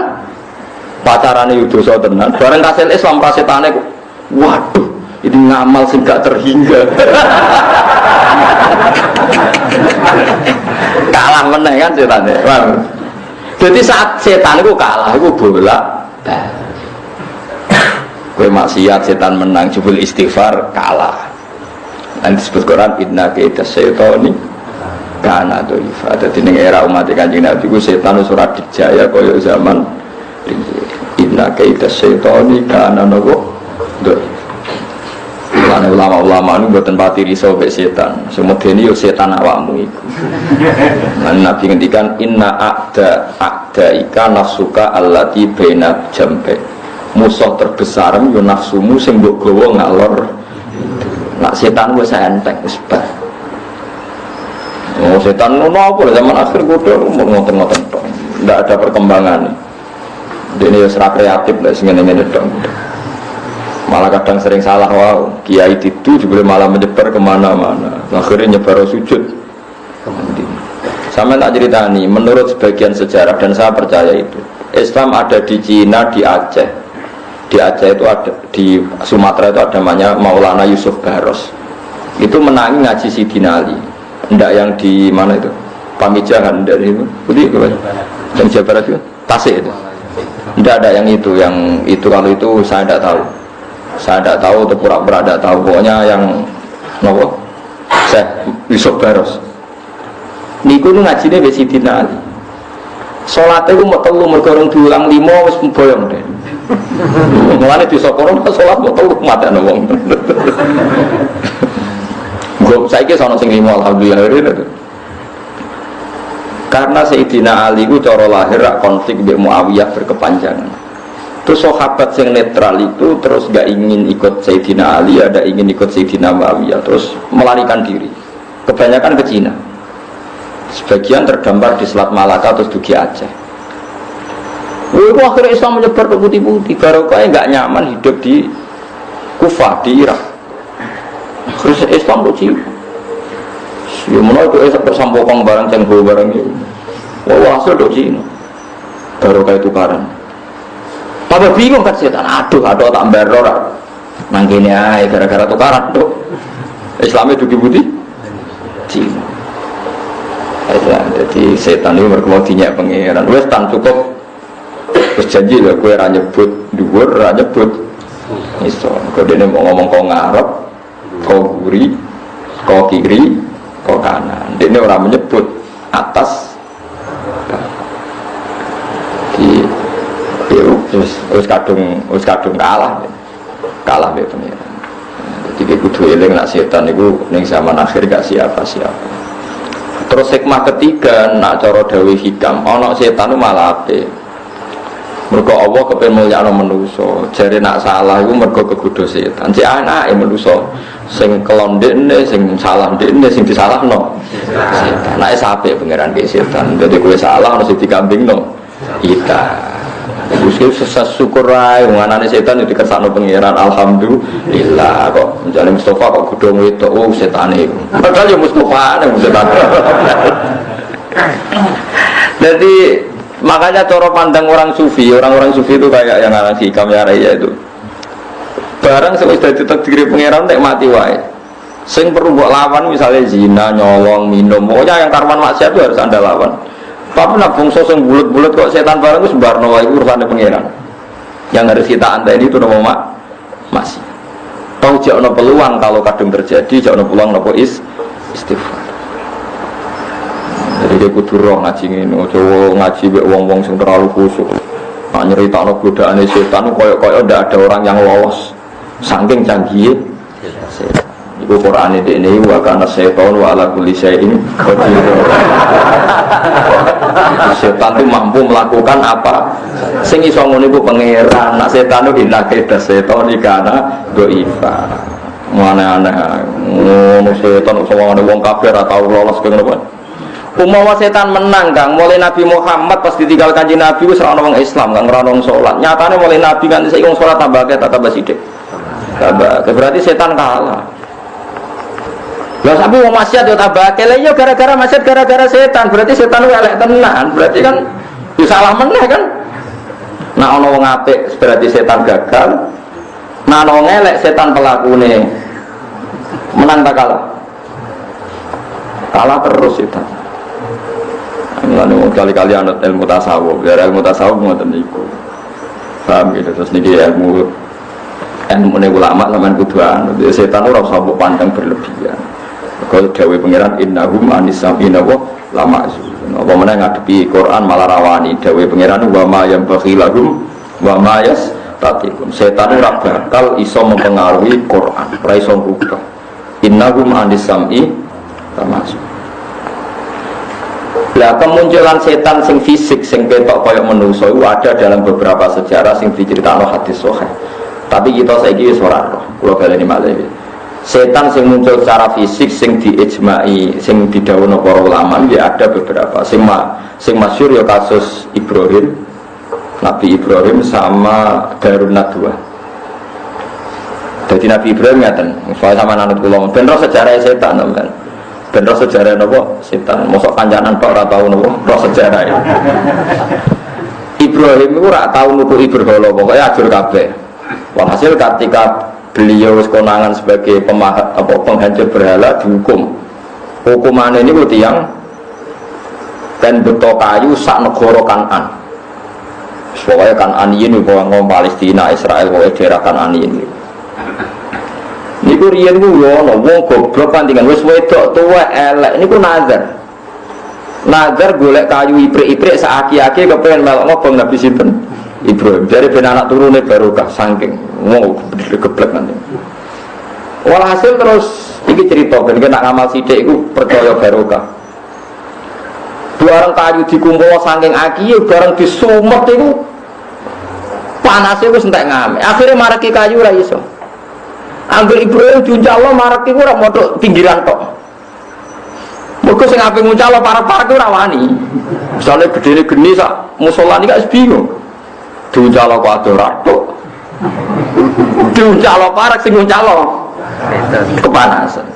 Pacarane yo dosa tenan. Bareng kasil Islam prasetane kok waduh, ini ngamal sing gak terhingga. Kalah meneh kan setane. Jadi saat setan itu kalah, itu bolak. Kowe maksiat setan menang, jebul istighfar kalah. Nanti disebut Quran inna kaida syaitani kana dhaifa. Dadi ning era umat Kanjeng Nabi ku setan wis ora dijaya kaya zaman inna kaida syaitani kana dhaifa. Karena ulama-ulama itu buatan pati risau be setan. Semedeni yo setan awakmu iku. Nabi ngendikan inna a'da ika nafsuka allati baina jambe. Musuh terbesar yo nafsumu sing mbok gawa ngalor. Nak setan wis entek wis bar. Oh setan ngono apa zaman akhir kudu ngoten-ngoten tok. Ndak ada perkembangan. Dene yo ora kreatif lek sing ngene-ngene tok. Malah kadang sering salah, wow, kiai itu juga malah menyebar kemana-mana. Akhirnya nyebar sujud. Sama tak ceritani, menurut sebagian sejarah dan saya percaya itu, Islam ada di Cina, di Aceh. Di Aceh itu ada, di Sumatera itu ada namanya Maulana Yusuf Baros. Itu menangi ngaji Sidina Ali. Ndak yang di mana itu? Pamijahan dari itu. Putih ke yang Jawa Barat itu? Tasik itu. Ndak ada yang itu kalau itu saya tidak tahu. Saya tidak tahu atau pura-pura tidak tahu. Pokoknya yang nopo Syekh Yusuf Baros niku ngajine wis Sidina Ali. Salate ku mau telu mergo urung diulang 5 wis mboyong deh. Mulane desa kono salat mau telu matane wong. Gua saiki sono sing 5 alhamdulillah. Karena Sayyidina Ali ku cara lahir konflik mbek Muawiyah berkepanjangan. Terus sahabat yang netral itu terus gak ingin ikut Sayyidina Ali, ada ingin ikut Sayyidina Muawiyah, terus melarikan diri. Kebanyakan ke Cina. Sebagian terdampar di Selat Malaka terus dugi Aceh. Itu akhirnya Islam menyebar ke putih-putih. Barokahnya gak nyaman hidup di Kufah, di Irak. Terus Islam lucu. Ya mana itu bersampokong barang cengho barang itu. Wah hasil do Cina. Barokah tukaran. Tambah bingung kan setan, aduh tak beror nang kene ae gara-gara tukaran tuh. Islamnya dugi putih Cina. Jadi setan itu berkembang dinyak pengeran. Wes tan cukup. Wes janji lah kowe ora nyebut dhuwur, ora nyebut iso. Kok dene mau ngomong kok ngarep, kok guri, kok kiri, kok kanan. Dene ora menyebut atas. Terus kadung kalah deh pengiran. Jadi kudu eling nak setan itu ning zaman akhir gak siapa-siapa. Terus hikmah ketiga nak cara dawuh hikam, ana setan malah apik. Mergo Allah kepen mulyakno manusa. Jare nak salah iku mergo kegodho setan. Cek anake manusa sing kelon ndekne, sing salah ndekne, sing disalahno setan. Nek sampe pangeran ke setan, dadi kowe salah harus dikambingno. Kita Gusti syukur ae nganane setan yo dikersakno pangeran. Alhamdulillah kok menjane Mustafa kok godhong wedok setane. Padahal yo Mustafa nek setan. Jadi makanya cara pandang orang sufi itu kayak yang ngarang Hikam ya Raya itu. Barang sing wis dadi takdir pangeran nek mati wae. Sing perlu mbok lawan misalnya zina, nyolong, minum, pokoknya yang karwan maksiat itu harus Anda lawan. Tapi nak bungsu sing bulet-bulet kok setan barang itu sembarno wae urusane pangeran. Yang harus kita anteni itu nama masih. Tahu jek ana peluang kalau kadung terjadi, jek ana peluang napa istighfar. Jadi dia kudu roh ngaji ngene, aja ngaji mek wong-wong sing terlalu khusyuk. Nak nyeritakno godaane setan koyo-koyo ndak ada orang yang lolos. Saking canggih setan. Iku Qur'ane dekne wa kana setan wa ala kulli syai'in qadir. Setan itu mampu melakukan apa? Sing iso ngono iku pangeran. Nak setan itu inake setan ikana doifa. Aneh-aneh. Ngono setan sama wong kafir atau lolos ke ngono. Umawa setan menang Kang, mulai Nabi Muhammad pas ditinggal Kanjeng Nabi wis ora ono wong Islam, Kang ora ono salat. Nyatane mulai Nabi kan saiki wong salat tambah sithik. Berarti setan kalah. Lah sampe wong maksiat yo tambah akeh. Yo gara-gara maksiat gara-gara setan. Berarti setan ku elek tenan. Berarti kan yo salah meneh kan. Nah ana wong apik berarti setan gagal. Nah ana wong elek setan pelakune. Menang tak kalah? Kalah terus setan. Lalu kali-kali anut ilmu tasawuf, biar ilmu tasawuf ngoten niku. Paham gitu terus niki ilmu ulama sampean kudu anut. Setan ora usah mbok pandang berlebihan. Kalau dawuh pangeran innahum anissamina wa lama'zun. Apa meneh ngadepi Quran malah rawani dawuh pangeran wa ma yambaghi lahum wa ma yastatiqun. Setan ora bakal iso mempengaruhi Quran, ora iso rubah. Innahum anissam'i lama'zun. Lah kemunculan setan sing fisik sing ketok kaya manusa itu ada dalam beberapa sejarah sing diceritakno hadis sahih. Tapi kita saiki wis ora roh. Kula baleni malih. Setan sing muncul secara fisik sing diijma'i, sing didhawuhna para ulama ya ada beberapa. Sing masyhur ya kasus Ibrahim. Nabi Ibrahim sama Darun Nadwa. Jadi Nabi Ibrahim ngaten, soal sama nanut kula ben roh sejarah setan sampean. Ben roh sejarah napa setan mosok kancanan tok ora tau napa roh sejarah Ibrahim itu ora tau nuku berhala pokoke ajur kabeh. Walhasil ketika beliau konangan sebagai penghancur berhala dihukum. Hukumannya ini tiang dan beto kayu sak negara Kan'an. Pokoknya Kan'an ini ngomong Palestina, Israel, pokoknya daerah Kan'an ini. Niku riyen ku yo ana wong goblok pantingan wis wedok tuwa elek niku nazar. Nazar golek kayu iprik-iprik sak aki-aki kepengin melok ngobong Nabi sinten? Ibrahim. Dari ben anak turune barokah saking wong geblek nanti. Walhasil terus iki cerita ben nek ngamal sithik iku percaya barokah. Barang kayu dikumpul saking aki barang disumet iku panase wis entek ngame. Akhire mareki kayu ora iso. Angger Ibrahim diuncalno marek iku ora modok pinggiran tok. Mergo sing ape nguncalno parek-parek ora wani. Misale gedene geni sak musala iki gak bingung. Diuncalno kok ora tok. Diuncalno parek sing nguncalno kepanasan.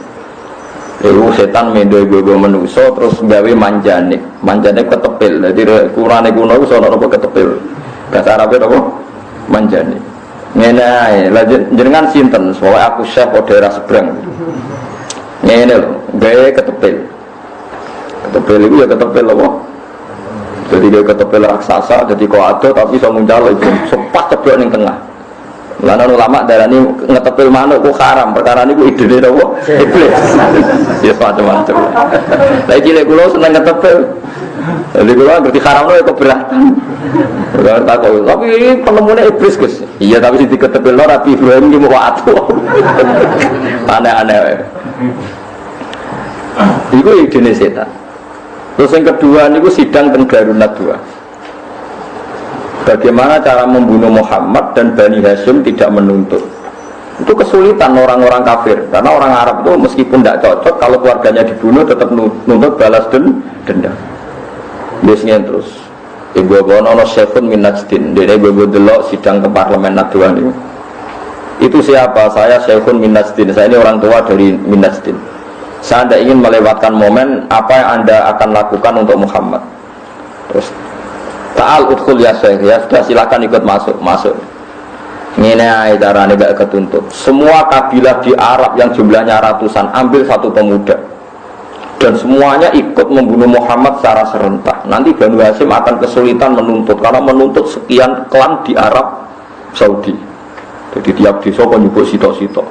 Iku setan mendo-mendo manusa terus gawe manjane. Manjane ketepil. Dadi kurane kuno iku sono apa ketepil. Bahasa Arabe apa? Manjane. Ngene ae, jenengan sinten? Soale aku chef daerah seberang. Ngene lho, gawe ketepil. Ketepil iku ya ketepil apa? Jadi dia ketepil raksasa, jadi kok ada tapi iso muncul itu sepat ceblok ning tengah. Lan ulama darani ngetepil manuk ku haram, perkara niku idene apa? Iblis. Ya macam-macam. Lah iki lek kula seneng ngetepil. Jadi kula ngerti haramno ya keberatan. Tapi ini penemunya iblis Gus. Iya tapi sing diketepilno Nabi Ibrahim iki mau atuh. Aneh-aneh. Iku idene setan. Terus yang kedua niku sidang teng Darun Nadwa. Bagaimana cara membunuh Muhammad dan Bani Hashim tidak menuntut. Itu kesulitan orang-orang kafir, karena orang Arab itu meskipun tidak cocok, kalau keluarganya dibunuh tetap nuntut balas dendam. Biasanya terus ibu bono Syekhun min Najdin, jadi ibu delok sidang ke parlemen Nadwan itu siapa? Saya Syekhun min Najdin, saya ini orang tua dari min Najdin. Saya tidak ingin melewatkan momen apa yang Anda akan lakukan untuk Muhammad. Terus ta'al udkhul ya Syekh, ya sudah silakan ikut masuk. Ini caranya gak ketuntut. Semua kabilah di Arab yang jumlahnya ratusan ambil satu pemuda dan semuanya ikut membunuh Muhammad secara serentak. Nanti Banu Hashim akan kesulitan menuntut, karena menuntut sekian klan di Arab Saudi. Jadi tiap desa kan nyebut sito-sito.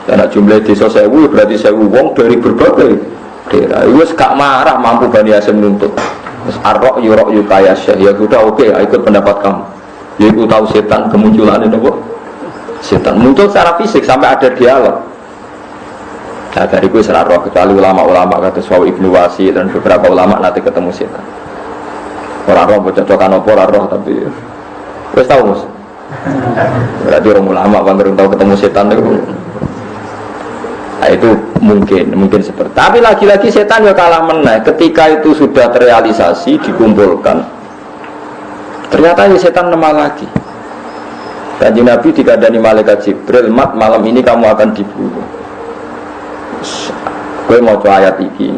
Dan jumlah desa 1000 berarti 1000 wong dari berbagai daerah. Itu gak marah mampu Bani Hashim menuntut. Terus arok yurok yukaya syekh, ya sudah oke, ikut pendapat kamu. Yaitu tahu setan kemunculan itu, setan muncul secara fisik sampai ada dialog. Nah dari itu serah roh, kecuali ulama-ulama kata Swawi Ibnu Wasi dan beberapa ulama nanti ketemu setan. Orang roh bercocokan apa orang roh, tapi wes tahu mus. Berarti orang ulama bang tahu ketemu setan itu. Nah, itu mungkin seperti. Tapi lagi-lagi setan ya kalah menang. Ketika itu sudah terrealisasi, dikumpulkan. Ternyata ya setan lemah lagi. Kanjeng Nabi dikandani malaikat Jibril, "Mat, malam ini kamu akan dibunuh." Kowe maca ayat iki.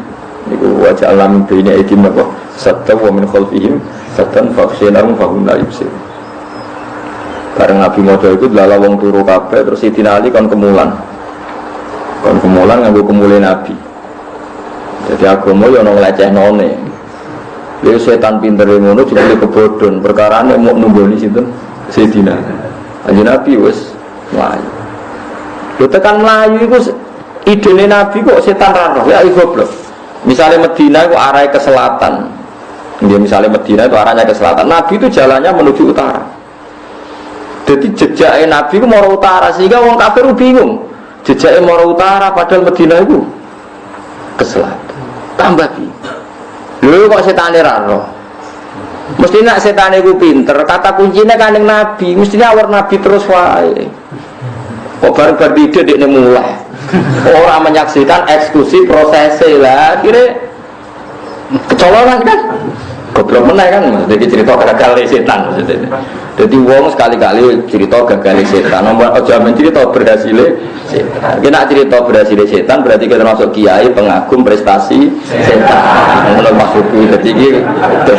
Niku wajah alam dunya iki napa? Satta wa min khalfihim satan fakhsinarum fahum la yubsir. Bareng Nabi maca itu lala wong turu kabeh terus Sidina Ali kon kemulan. Kon kemulan nganggo kemule Nabi. Jadi agama yo ono nglecehne. Dia setan pinter ngono jadi kebodhon perkarane mau nunggoni sinten Sayyidina Kanjeng Nabi wis mlayu. Lho tekan mlayu iku idene Nabi kok setan ra roh ya goblok. Misale Madinah iku arahe ke selatan. Dia misalnya Madinah itu arahnya ke selatan. Nabi itu jalannya menuju utara. Jadi jejaknya Nabi itu mau utara sehingga orang kafir bingung. Jejaknya mau utara padahal Madinah itu ke selatan. Tambah bingung. Dulu kok setan raro. Mesti nak setan itu pinter. Kata kuncinya kan yang Nabi. Mestinya awal Nabi terus wae. Kok baru ide dia mulai. Orang menyaksikan eksekusi prosesnya lah. Kira kecolongan kan? Goblok meneh kan. Jadi cerita gagal setan maksudnya. Jadi wong sekali-kali cerita gagal setan. Nomor aja mencerita berhasil setan. Kita cerita berhasil setan berarti kita masuk kiai pengagum prestasi setan. Kalau masuk itu jadi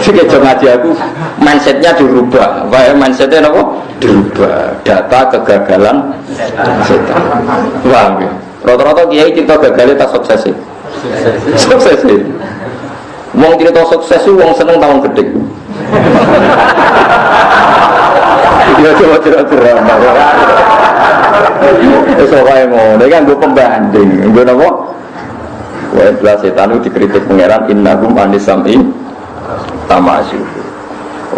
kita ngaji aku mindsetnya dirubah. Kayak mindsetnya apa? Dirubah. Data kegagalan setan. Wah, rata-rata kiai cerita gagal tak sukses. Sukses. Wong cerita sukses itu wong seneng tahun gede. Dia coba cerita-cerita. Soalnya mau, dia kan gue pembanding. Gue nama, gue belas setan itu dikritik pangeran innahum anisami tamasyu.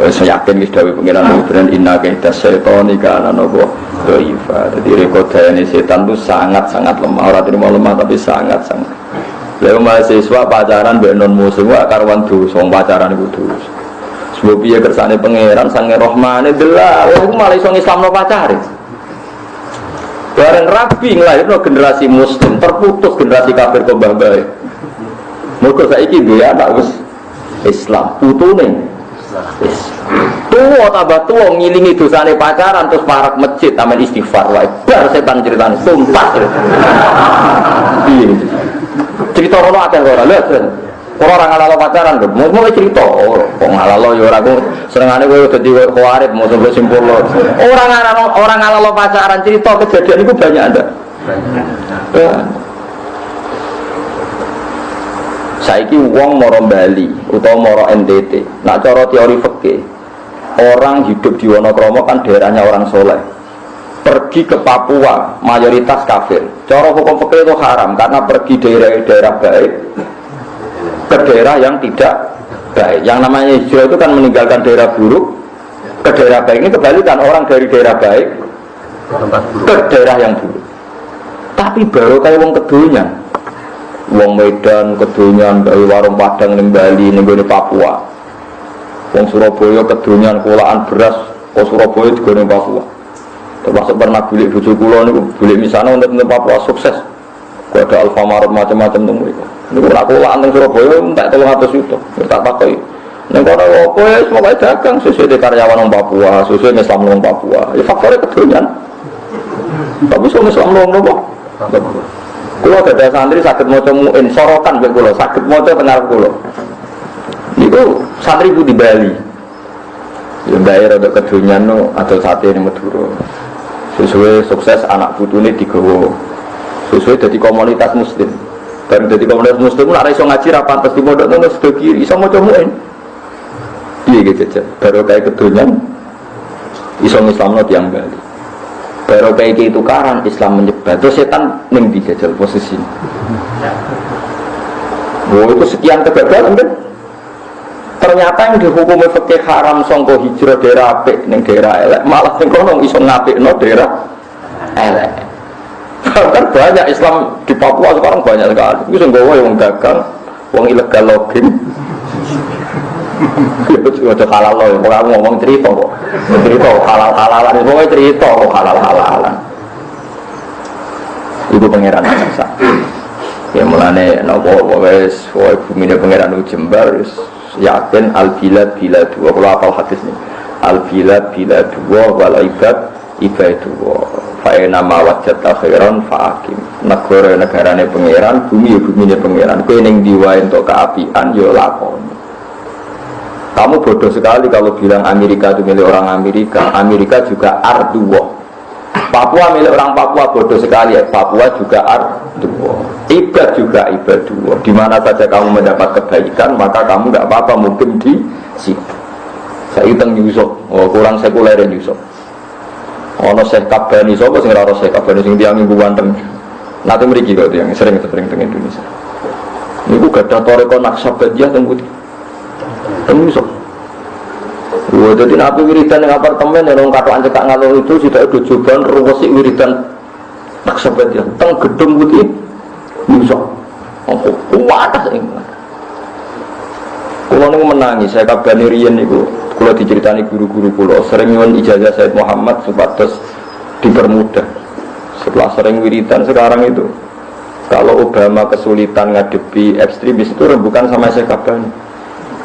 Saya yakin kita dari pangeran itu dan inna kita setoni karena nopo doiva. Jadi rekodanya setan itu sangat-sangat lemah. Orang ini mau lemah tapi sangat-sangat. Lalu mahasiswa pacaran benon musuh, karwan dosa, pacaran itu dosa. Sebab dia kersane pangeran, sange rohmane delah, aku malah isong Islam no pacari. Bareng rabi ngelahirno generasi Muslim, terputus generasi kafir kembang baik. Mereka saiki dia anak Islam, putune tua tambah tua ngilingi dosane pacaran terus parak masjid tamen istighfar wae. Bar setan ceritane tuntas. Cerita rono akeh ora lho. Orang ngalalo pacaran lho. Mau cerita kok ngalalo ya ora kok senengane kowe dadi khawarij mau sampe simpul lho. Orang ngalalo pacaran cerita kejadian itu banyak ada. Saiki wong moro Bali utawa moro NTT. Nak cara teori fikih, orang hidup di Wonokromo kan daerahnya orang soleh. Pergi ke Papua mayoritas kafir. Cara hukum fikih itu haram karena pergi daerah baik ke daerah yang tidak baik. Yang namanya hijrah itu kan meninggalkan daerah buruk ke daerah baik. Ini kebalikan, orang dari daerah baik ke daerah yang buruk. Tapi baru kayak wong kedunya, wong Medan kedunya dari warung Padang ning Bali ning Papua. Wong Surabaya kedonyan kulaan beras, kok Surabaya digone Papua. Termasuk pernah bulik bojo kula niku, bulik misana untuk Papua sukses. Kok ada Alfamart macam-macam teng mriku. Niku ora kulaan teng Surabaya entek 300 juta. Tak takoki. Ning kono opo wis pokoke dagang sesuai karyawan wong Papua, sesuai Islam wong Papua. Ya faktore kedonyan. Tapi sono Islam wong nopo? Kula gadah santri saged maca muin sorokan mek kula, saged maca pengarep kula. Niku santri ku di Bali. Ya daerah rada kedonyan no adol sate ning Madura. Sesuai sukses anak putune digawa. Sesuai dadi komunitas muslim. Bareng dadi komunitas muslim ora iso ngaji ra pantes di pondok nang sebelah kiri iso maca muin. Piye gitu aja. Baru kayak kedonyan iso Islamno tiyang Bali. Baru kayak itu tukaran Islam menyebar. Terus setan ning dijajal posisi. Oh itu sekian kegagalan kan? Ternyata yang dihukumi fikih haram sangka hijrah daerah apik ning daerah elek, malah sing kono iso ngapikno daerah elek. Kan banyak Islam di Papua sekarang banyak sekali. Iku sing gawe wong dagang, wong ilegal login. Itu halal loh, pokoknya aku ngomong cerita kok. Cerita halal-halalan, pokoknya cerita kok halal-halalan. Itu pangeran Aksa. Ya mulane nopo wis bumi pangeran Jembar yakin al-bilad bilad dua. Kalau hafal hadis nih, al-bilad bilad dua wal ibad ibad dua. Fa'ina ma wajadta khairan fa'akim. Negarane pangeran, bumi pangeran. Kowe ning diwae entuk keapian yo lakoni. Kamu bodoh sekali kalau bilang Amerika itu milik orang Amerika. Amerika juga arduwa. Papua milik orang Papua, bodoh sekali ya. Papua juga arduwa. Ibad juga ibadua. Di mana saja kamu mendapat kebaikan, maka kamu nggak apa-apa mungkin di situ. Saya hitung Yusuf, kurang sekulerin Yusuf. Ono Syekh Kabani, siapa sing ora Syekh Kabani sing tiyang minggu wanteng. Nanti mriki kok tiyang sering teng Indonesia. Niku gadah toreko Naqsabandiyah teng Putih. Yusuf. Wah, jadi nabi wiridan yang apartemen yang orang katoan cekak ngalor itu sudah ada jubahan ruwesi wiridan Naqsabandiyah teng gedung Putih Yusuf. Aku kuat ini. Kulo niku menangis, saya kabani riyen niku. Kulo diceritani guru-guru kulo sering nyuwun ijazah Said Muhammad supados dipermudah. Setelah sering wiridan sekarang itu kalau Obama kesulitan ngadepi ekstremis itu rembukan sama saya kabani.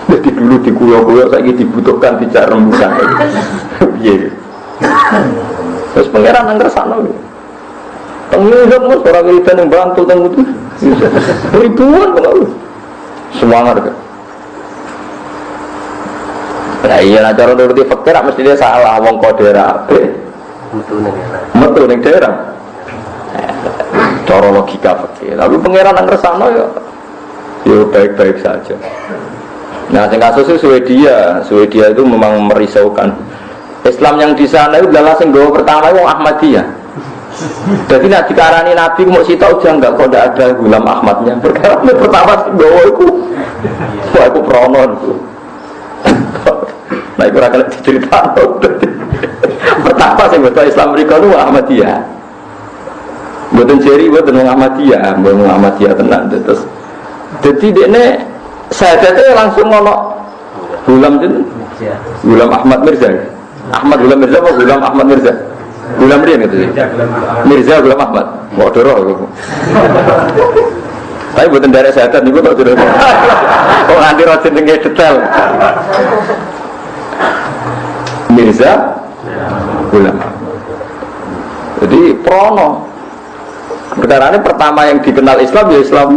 Jadi dulu dikuyo-kuyo, saya dibutuhkan tidak rembukan. Iya. Terus pangeran angker sana. Pengirat mas orang wiridan yang bantu tangguh itu ribuan pengaruh. Semangat kan. Nah iya, cara nuruti fakir mesti dia salah wong kok daerah ape metu ning daerah cara logika fakir tapi pangeran nang resano ya baik-baik saja. Nah yang kasus Swedia itu memang merisaukan. Islam yang di sana itu adalah sing gawa pertama wong Ahmadiyah. Jadi nak dikarani Nabi mau sitok aja enggak kok ndak ada Gulam Ahmadnya. Perkara pertama sing gawa iku wah iku pronon. Nah itu rakyat diceritakan. Pertama saya betul Islam mereka itu Ahmadiyah. Buatan Jerry, buatan Ahmadiyah, buatan Ahmadiyah tenang. Terus, jadi dia saya langsung ngomong Gulam itu, Gulam Ahmad Mirza. Ahmad Gulam Mirza apa Gulam Ahmad Mirza? Gulam Rian gitu sih. Mirza Gulam Ahmad. Mau dorong. Tapi buatan daerah sehat juga tak dorong. Kok nanti rajin tinggal detail. Mirza Gulam. Jadi prono. Perkara ini pertama yang dikenal Islam ya Islam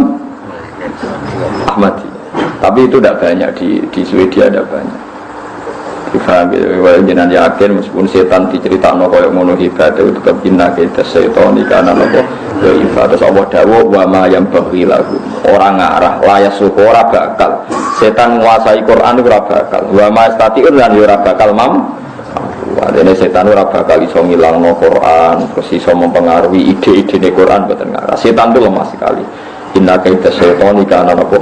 Ahmadi. Tapi itu tidak banyak di Swedia ada banyak. Difahami, jangan yakin meskipun setan diceritakan kaya ngono hebat itu tetap inna kita setan karena apa? Ya ibadah Allah dawuh wa ma yang baghi lagu. Orang ngarah layas ora bakal. Setan menguasai Quran ora bakal. Wa ma statiun lan ora bakal Wadene setan ora bakal iso ngilangno Quran, terus iso mempengaruhi ide-idene Quran boten ngarah. Setan itu lemah sekali. Inna kaita setani kana apa?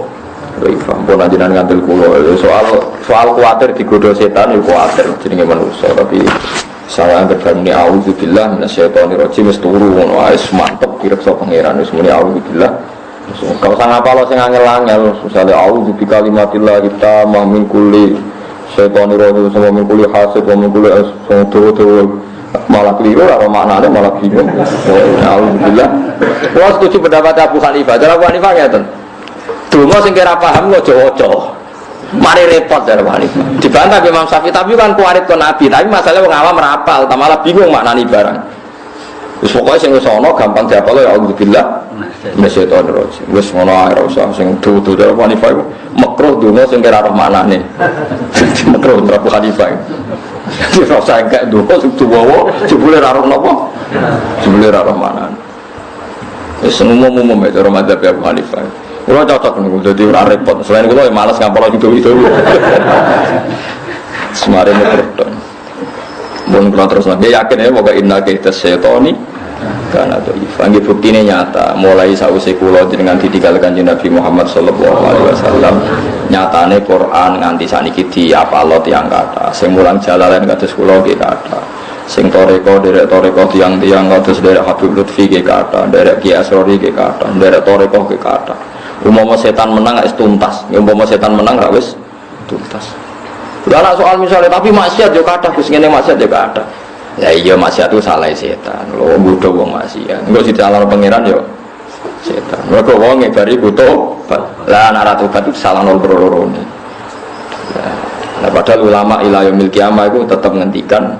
Rifah, pun ajaran ngantil kulo. Soal kuatir digoda setan, itu kuatir jenenge manusia. Tapi saya anggap ini auzubillah minasyaitonir rajim wis turu ngono ae mantep direksa pangeran wis muni auzubillah. Kalau sang apa lo sing angel-angel, misale auzu bi kalimatillah kita min kulli setan rojo sama mengkuli hasil sama mengkuli tuh malah keliru atau maknanya malah bingung. Alhamdulillah. Wah setuju pendapat Abu Hanifah. Cara Abu Hanifah ya tuh. Dungo sing kira paham ngojo-ojo. Mari repot dari Abu Hanifah. Dibantah Imam Syafi'i tapi kan kuarit ke Nabi. Tapi masalahnya wong awam rapal, tak malah bingung maknani barang. Wis pokoke sing wis ana gampang diapal ya Alhamdulillah. Meseton terus. Wis ngono ae ora usah sing tutu dari Abu Hanifah. Makruh dungo sing kira roh maknane. Makruh Abu Hanifah. Jadi rasa enggak dungo sing tuwa jebule ra roh napa? Jebule ra roh maknane. Wis umum-umum ya cara madzhab Abu Hanifah. Kalau cocok nih, jadi orang repot. Selain itu, malas ngapal itu. Semarin itu pun kalau terus lagi yakin ya, bahwa inna kita setoni karena itu. Anggi bukti ini nyata. Mulai sausi kulo dengan ditinggalkan Nabi Muhammad SAW. Nyatane Quran nganti saniki di apa Allah tiang kata. Semulang jalalan kados kulo kita kata. Sing toreko derek toreko tiang-tiang kados derek Habib Lutfi kata, derek Ki Asrori kata, derek toreko kata. Umpama setan menang wis tuntas. Umpama setan menang ra wis tuntas. Lah soal misalnya tapi maksiat yo kathah Gus ngene maksiat yo kathah. Ya iya maksiat itu salah setan. Lho bodho wong maksiat. Engko dicalar pangeran yo setan. Mergo wong bari butuh. Lah ana ratu batu salah nol loro-lorone. Lah padahal ulama ila yaumil kiamah iku tetep ngendikan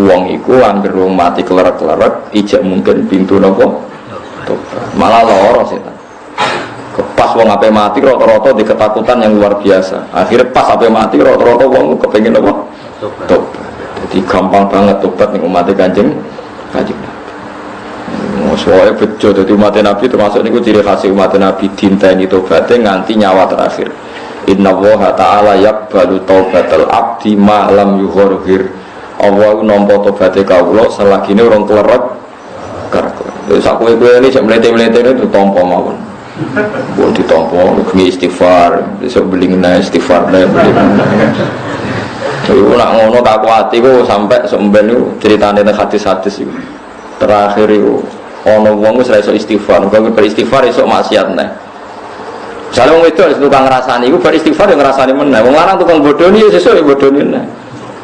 wong iku anggere wong mati klerak-klerak ijek mungkin pintu napa? Malah lara setan. Pas wong ape mati rata-rata di ketakutan yang luar biasa. Akhirnya pas ape mati rata-rata wong kepengin apa? Tobat. Jadi gampang banget tobat ning umat Kanjeng Nabi. Soalnya bejo dadi umat Nabi termasuk niku ciri khas umat Nabi dinteni tobaté nganti nyawa terakhir. Inna Allaha ta'ala yaqbalu taubatal abdi ma lam yughir. Allah nampa tobaté kawula selagine urung klerak. Sak kowe-kowe iki sing mlete-mlete itu tampa mawon. Buat ditompo, bengi istighfar, besok beli nana istighfar, beli nana. Jadi nak ngono kaku hati ku sampai semben itu ceritanya tentang hadis-hadis itu. Terakhir itu, ono wong wis ra iso istighfar, kalau beristighfar esok maksiat nih. Misalnya wong itu harus tukang ngrasani, itu beristighfar yang ngrasani meneh. Wong lanang tukang bodoni ya sesuk ya bodoni nih.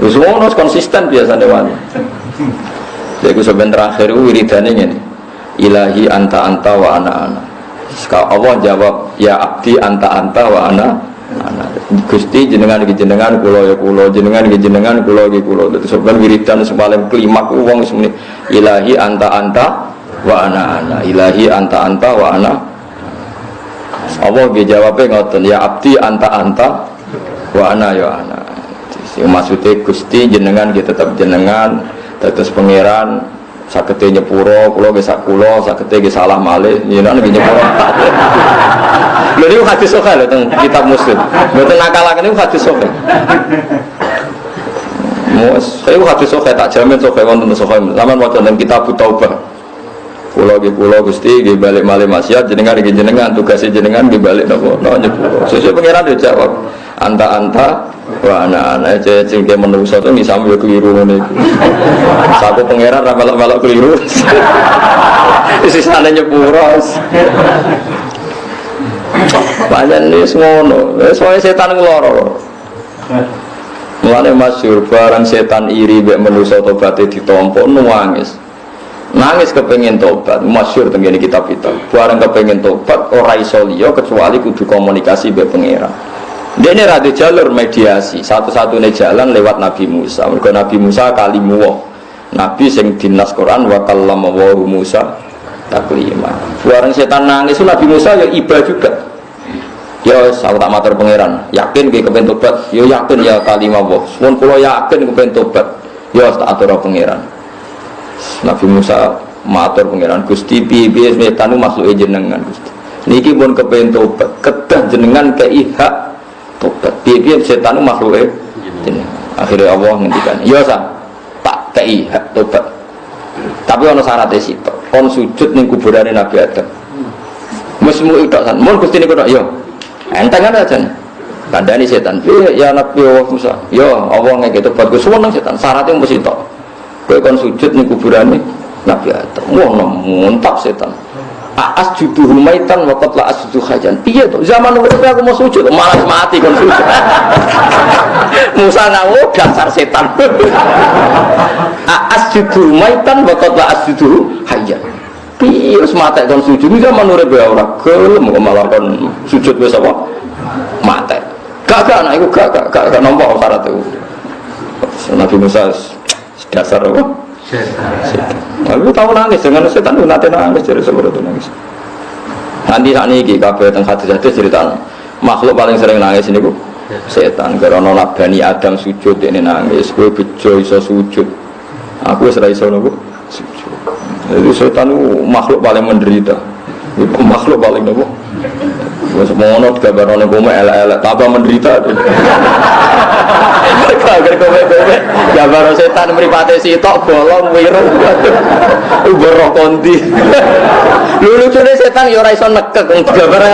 Wis ngono konsisten biasane wae. Jadi sampeyan terakhir itu wiridane ngene. Ilahi anta wa ana. Allah jawab ya abdi anta wa ana Gusti jenengan kula ya kula jenengan kula iki kula. Dadi sampeyan wiridan paling klimak wong semene ilahi anta wa ana ilahi anta wa ana. Allah ge jawabe ngoten ya abdi anta wa ana ya ana. Sing maksude Gusti jenengan gitu tetap jenengan dados pangeran sakete nyepuro kula ge sak kula sakete ge salah malih jenengan ge nyepuro. Lha niku hadis sahih lho teng kitab Muslim. Mboten nakalaken niku hadis sahih. Saya hadis sahih tak jamin sahih wonten sahih. Zaman maca teng kitab Taubah. Kula Gusti ge balik malih maksiat jenengan ge jenengan tugas jenengan ge balik napa nyepuro. Sesuk pangeran yo jawab anta wa ana sing ke menungso to misam yo keliru ngene iku. Saku pangeran ra melok-melok keliru. Sisane nyepuro. Pancen wis ngono. Wis wae setan ngloro. Mulane masyhur barang setan iri mek manusa tobaté ditampa nangis. Nangis kepengin tobat, masyhur teng ngene kitab-kitab. Barang kepengin tobat ora iso liya kecuali kudu komunikasi mek pangeran. Dene ra ada jalur mediasi, satu-satunya jalan lewat Nabi Musa. Mergo Nabi Musa kalimullah. Nabi sing dinas Quran wa kallama wa Musa taklima. Barang setan nangis Nabi Musa ya iba juga. Ya aku tak matur pangeran, yakin kowe kepen tobat? Ya yakin ya kalimah Allah. Mun kula yakin kepen tobat, ya tak atur pangeran. Nabi Musa matur pangeran, Gusti piye-piye setan makhluke jenengan Gusti. Niki pun kepen tobat, kedah jenengan kei hak tobat. Piye-piye setan makhluke jenengan. Akhirnya Allah ngendikan, ya sa tak kei hak tobat. Tapi ana syaratnya sitok. Kon sujud ning kuburane Nabi Adam. Mesmu itok san. Mun Gusti niku tok ya. Entengan aja nih. Kandani setan. Ya Nabi Musa. Ya Allah ngeke tobat ku seneng setan. Syaratnya mesti tok. Kowe kon sujud ning kuburane Nabi Adam. Wah mantap setan. Asjudu humaitan wa qad la asjudu hajan. Piye to? Zaman urip aku mau sujud malah mati kon sujud. Musa nawo dasar setan. Asjudu maitan wa qad la asjudu hayya. Piye wis mate kon sujud iki menurut ya ora gelem kok malah kon sujud wis apa? Mate. Gak nek iku gak nampa syarat itu. Nabi Musa dasar apa? Setan. Lalu tahu nangis dengan setan itu nanti nangis jadi seperti itu nangis. Nanti saat ini kabeh teng hadis-hadis cerita makhluk paling sering nangis ini bu setan. Karena Bani Adam sujud ini nangis, gue bejo iso sujud. Aku serai iso nopo sujud. Jadi setan itu makhluk paling menderita. Itu makhluk paling nopo. Wes mono gambarane kowe elek-elek tambah menderita. Kaget kowe gambar setan mripate sitok bolong wireng. Uboro kondi. Lucune setan ya ora iso nekek gambare.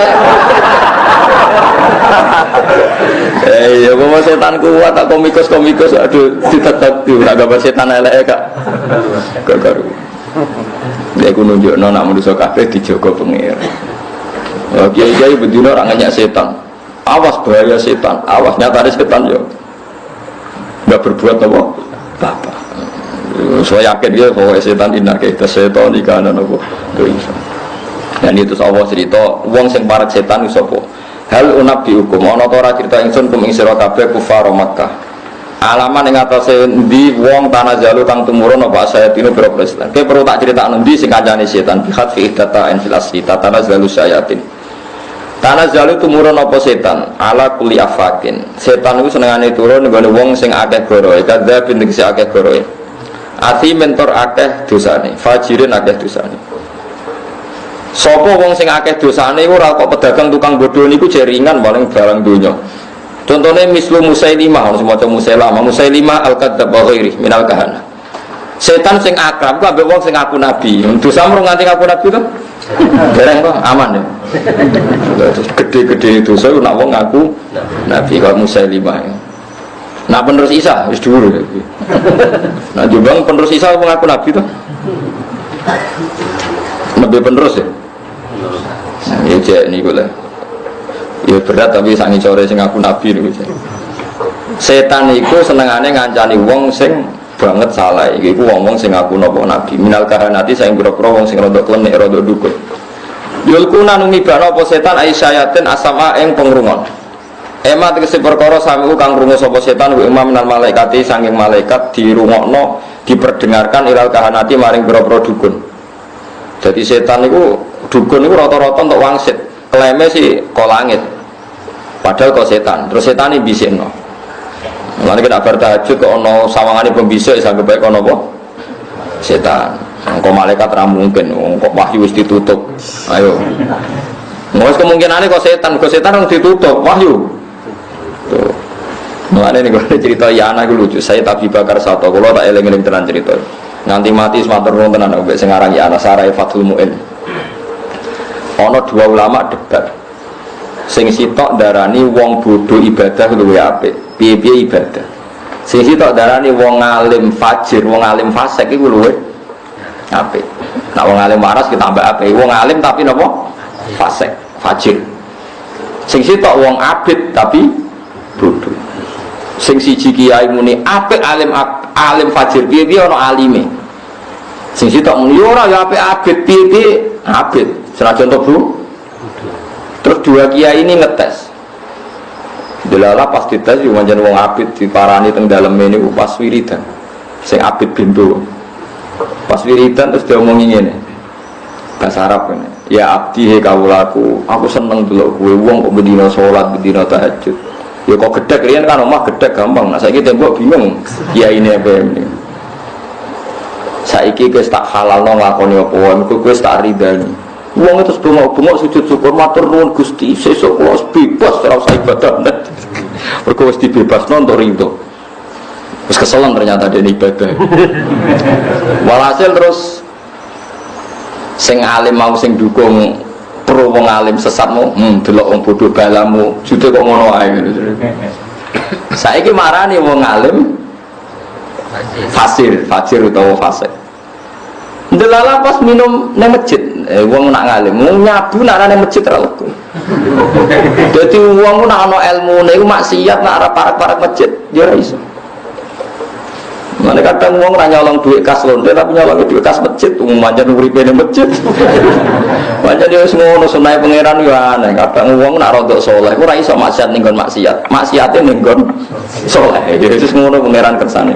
Ya kok setan kuat tak komikus aduh ditetep ora gambar setan elek Kak. Gak karu. Lek ku nunjukno nek manusa kabeh dijaga pengira. Kiai-kiai bedino orang nanya setan. Awas bahaya setan. Awas nyatane setan yo. Enggak berbuat apa? Saya yakin dia bahwa setan inake setan ikana nopo. Dan itu Allah cerita wong sing parek setan iku sapa? Hal unabi hukum ana ta ora cerita ingsun kum ing sira kabeh kufar Makkah. Alaman ing atase endi wong tanazalu kang tumurun apa sayatine biro Islam. Ke perlu tak critakno endi sing kancane setan bi khat fi ihdata fil asli tanazalu sayatin. Tanazzalu tumurun apa setan ala kulli afakin. Setan itu senengane turun nggone wong sing akeh goroe, kadzab sing akeh goroe. Ati mentor akeh dosane, fajirin akeh dosane. Sapa wong sing akeh dosane ora kok pedagang tukang bodho niku jaringan paling barang donya. Contohnya mislu Musailimah, ono maca Musailimah al-kadzdzab wa ghairi minal kahana. Setan sing akrab ku ambek wong sing ngaku nabi. Dosa mrung nganti ngaku nabi to? Dereng kok aman ya. Gede-gede dosa nak wong ngaku nabi kok Musailimah. Nak penerus Isa wis dhuwur. Nah Jombang penerus Isa ngaku nabi to? Nabi penerus ya. Ya cek niku lah. Ya berat tapi sangi core sing ngaku nabi niku. Setan iku senengane ngancani wong sing banget salah. Iku wong-wong sing ngaku napa nabi. Minal kahanati sing pira-pira wong sing rada klenik rada dukun. Yulkuna numibana apa setan aisyayatin asama ing pengrungon. Ema tegese perkara samiku kang krungu sapa setan wa imam minal malaikati saking malaikat dirungokno diperdengarkan ilal kahanati maring pira-pira dukun. Jadi setan niku dukun niku rata-rata untuk wangsit. Kleme sih kok langit. Padahal kok setan. Terus setan iki bisikno. Mulane kita bertahajud kok ana sawangane pembisik sanggep bae kono apa? Setan. Engko malaikat ra mungkin, kok wahyu wis ditutup. Ayo. Wes kemungkinane kok setan wong ditutup wahyu. Tuh. Mulane niku cerita ya anak lucu. Saya Abi Bakar Sato, kula tak eling-eling tenan cerita. Nganti mati matur nuwun tenan mbek sing aran ya anak Sarai Fathul Muin. Ana dua ulama debat. Sing sitok darani wong bodoh ibadah luwih apik. Piye-piye ibadah. Sing sitok darani wong alim fajir, wong alim fasik iku luwih apik. Nek wong alim waras kita tambah apik. Wong alim tapi napa? Fasik, fajir. Sing sitok wong abid tapi bodoh. Sing siji kiai muni apik alim fajir, piye-piye ana alime. Sing sitok muni ora ya apik abid, piye-piye abid. Senajan to, Bu. Terus dua kiai ini ngetes. Delala pas dites yo manjen wong abid diparani teng daleme niku pas wiridan. Sing abid bintu. Pas wiridan terus diomongi ngene. Bahasa Arab ngene. Ya abdi he kawulaku, aku seneng delok kowe wong kok bendina salat, bendina tahajud. Ya kok gedhek riyen kan omah gedhek gampang. Nah saiki tembok bingung. Kiyaine apa ini? Saiki wis tak halalno nglakoni apa wae, mergo wis tak ridani. Wong itu bengok-bengok sujud syukur matur nuwun Gusti sesuk kula bebas ora usah ibadah. Mergo wis dibebasno untuk rindu. Wis keselan ternyata dia ibadah. Walhasil terus sing alim mau sing dukung pro wong alim sesatmu, delok wong bodoh balamu, jute kok ngono ae ngono. Saiki marani wong alim fajir utawa fasik. Ndelala pas minum nang masjid, wong nak ngalim, nyabu nak nang masjid ra lego. Dadi wong nak ana ilmune iku maksiat nak arep parek-parek masjid ya ora iso. Mana kadang wong ora nyolong duit kas lonte tapi nyolong duit kas masjid, pancen uripe ning masjid. Pancen yo wis ngono sunah pangeran yo aneh. Kadang wong nak rodok saleh ora iso maksiat ning nggon maksiat. Maksiate ning nggon saleh. Ya wis ngono pangeran kersane.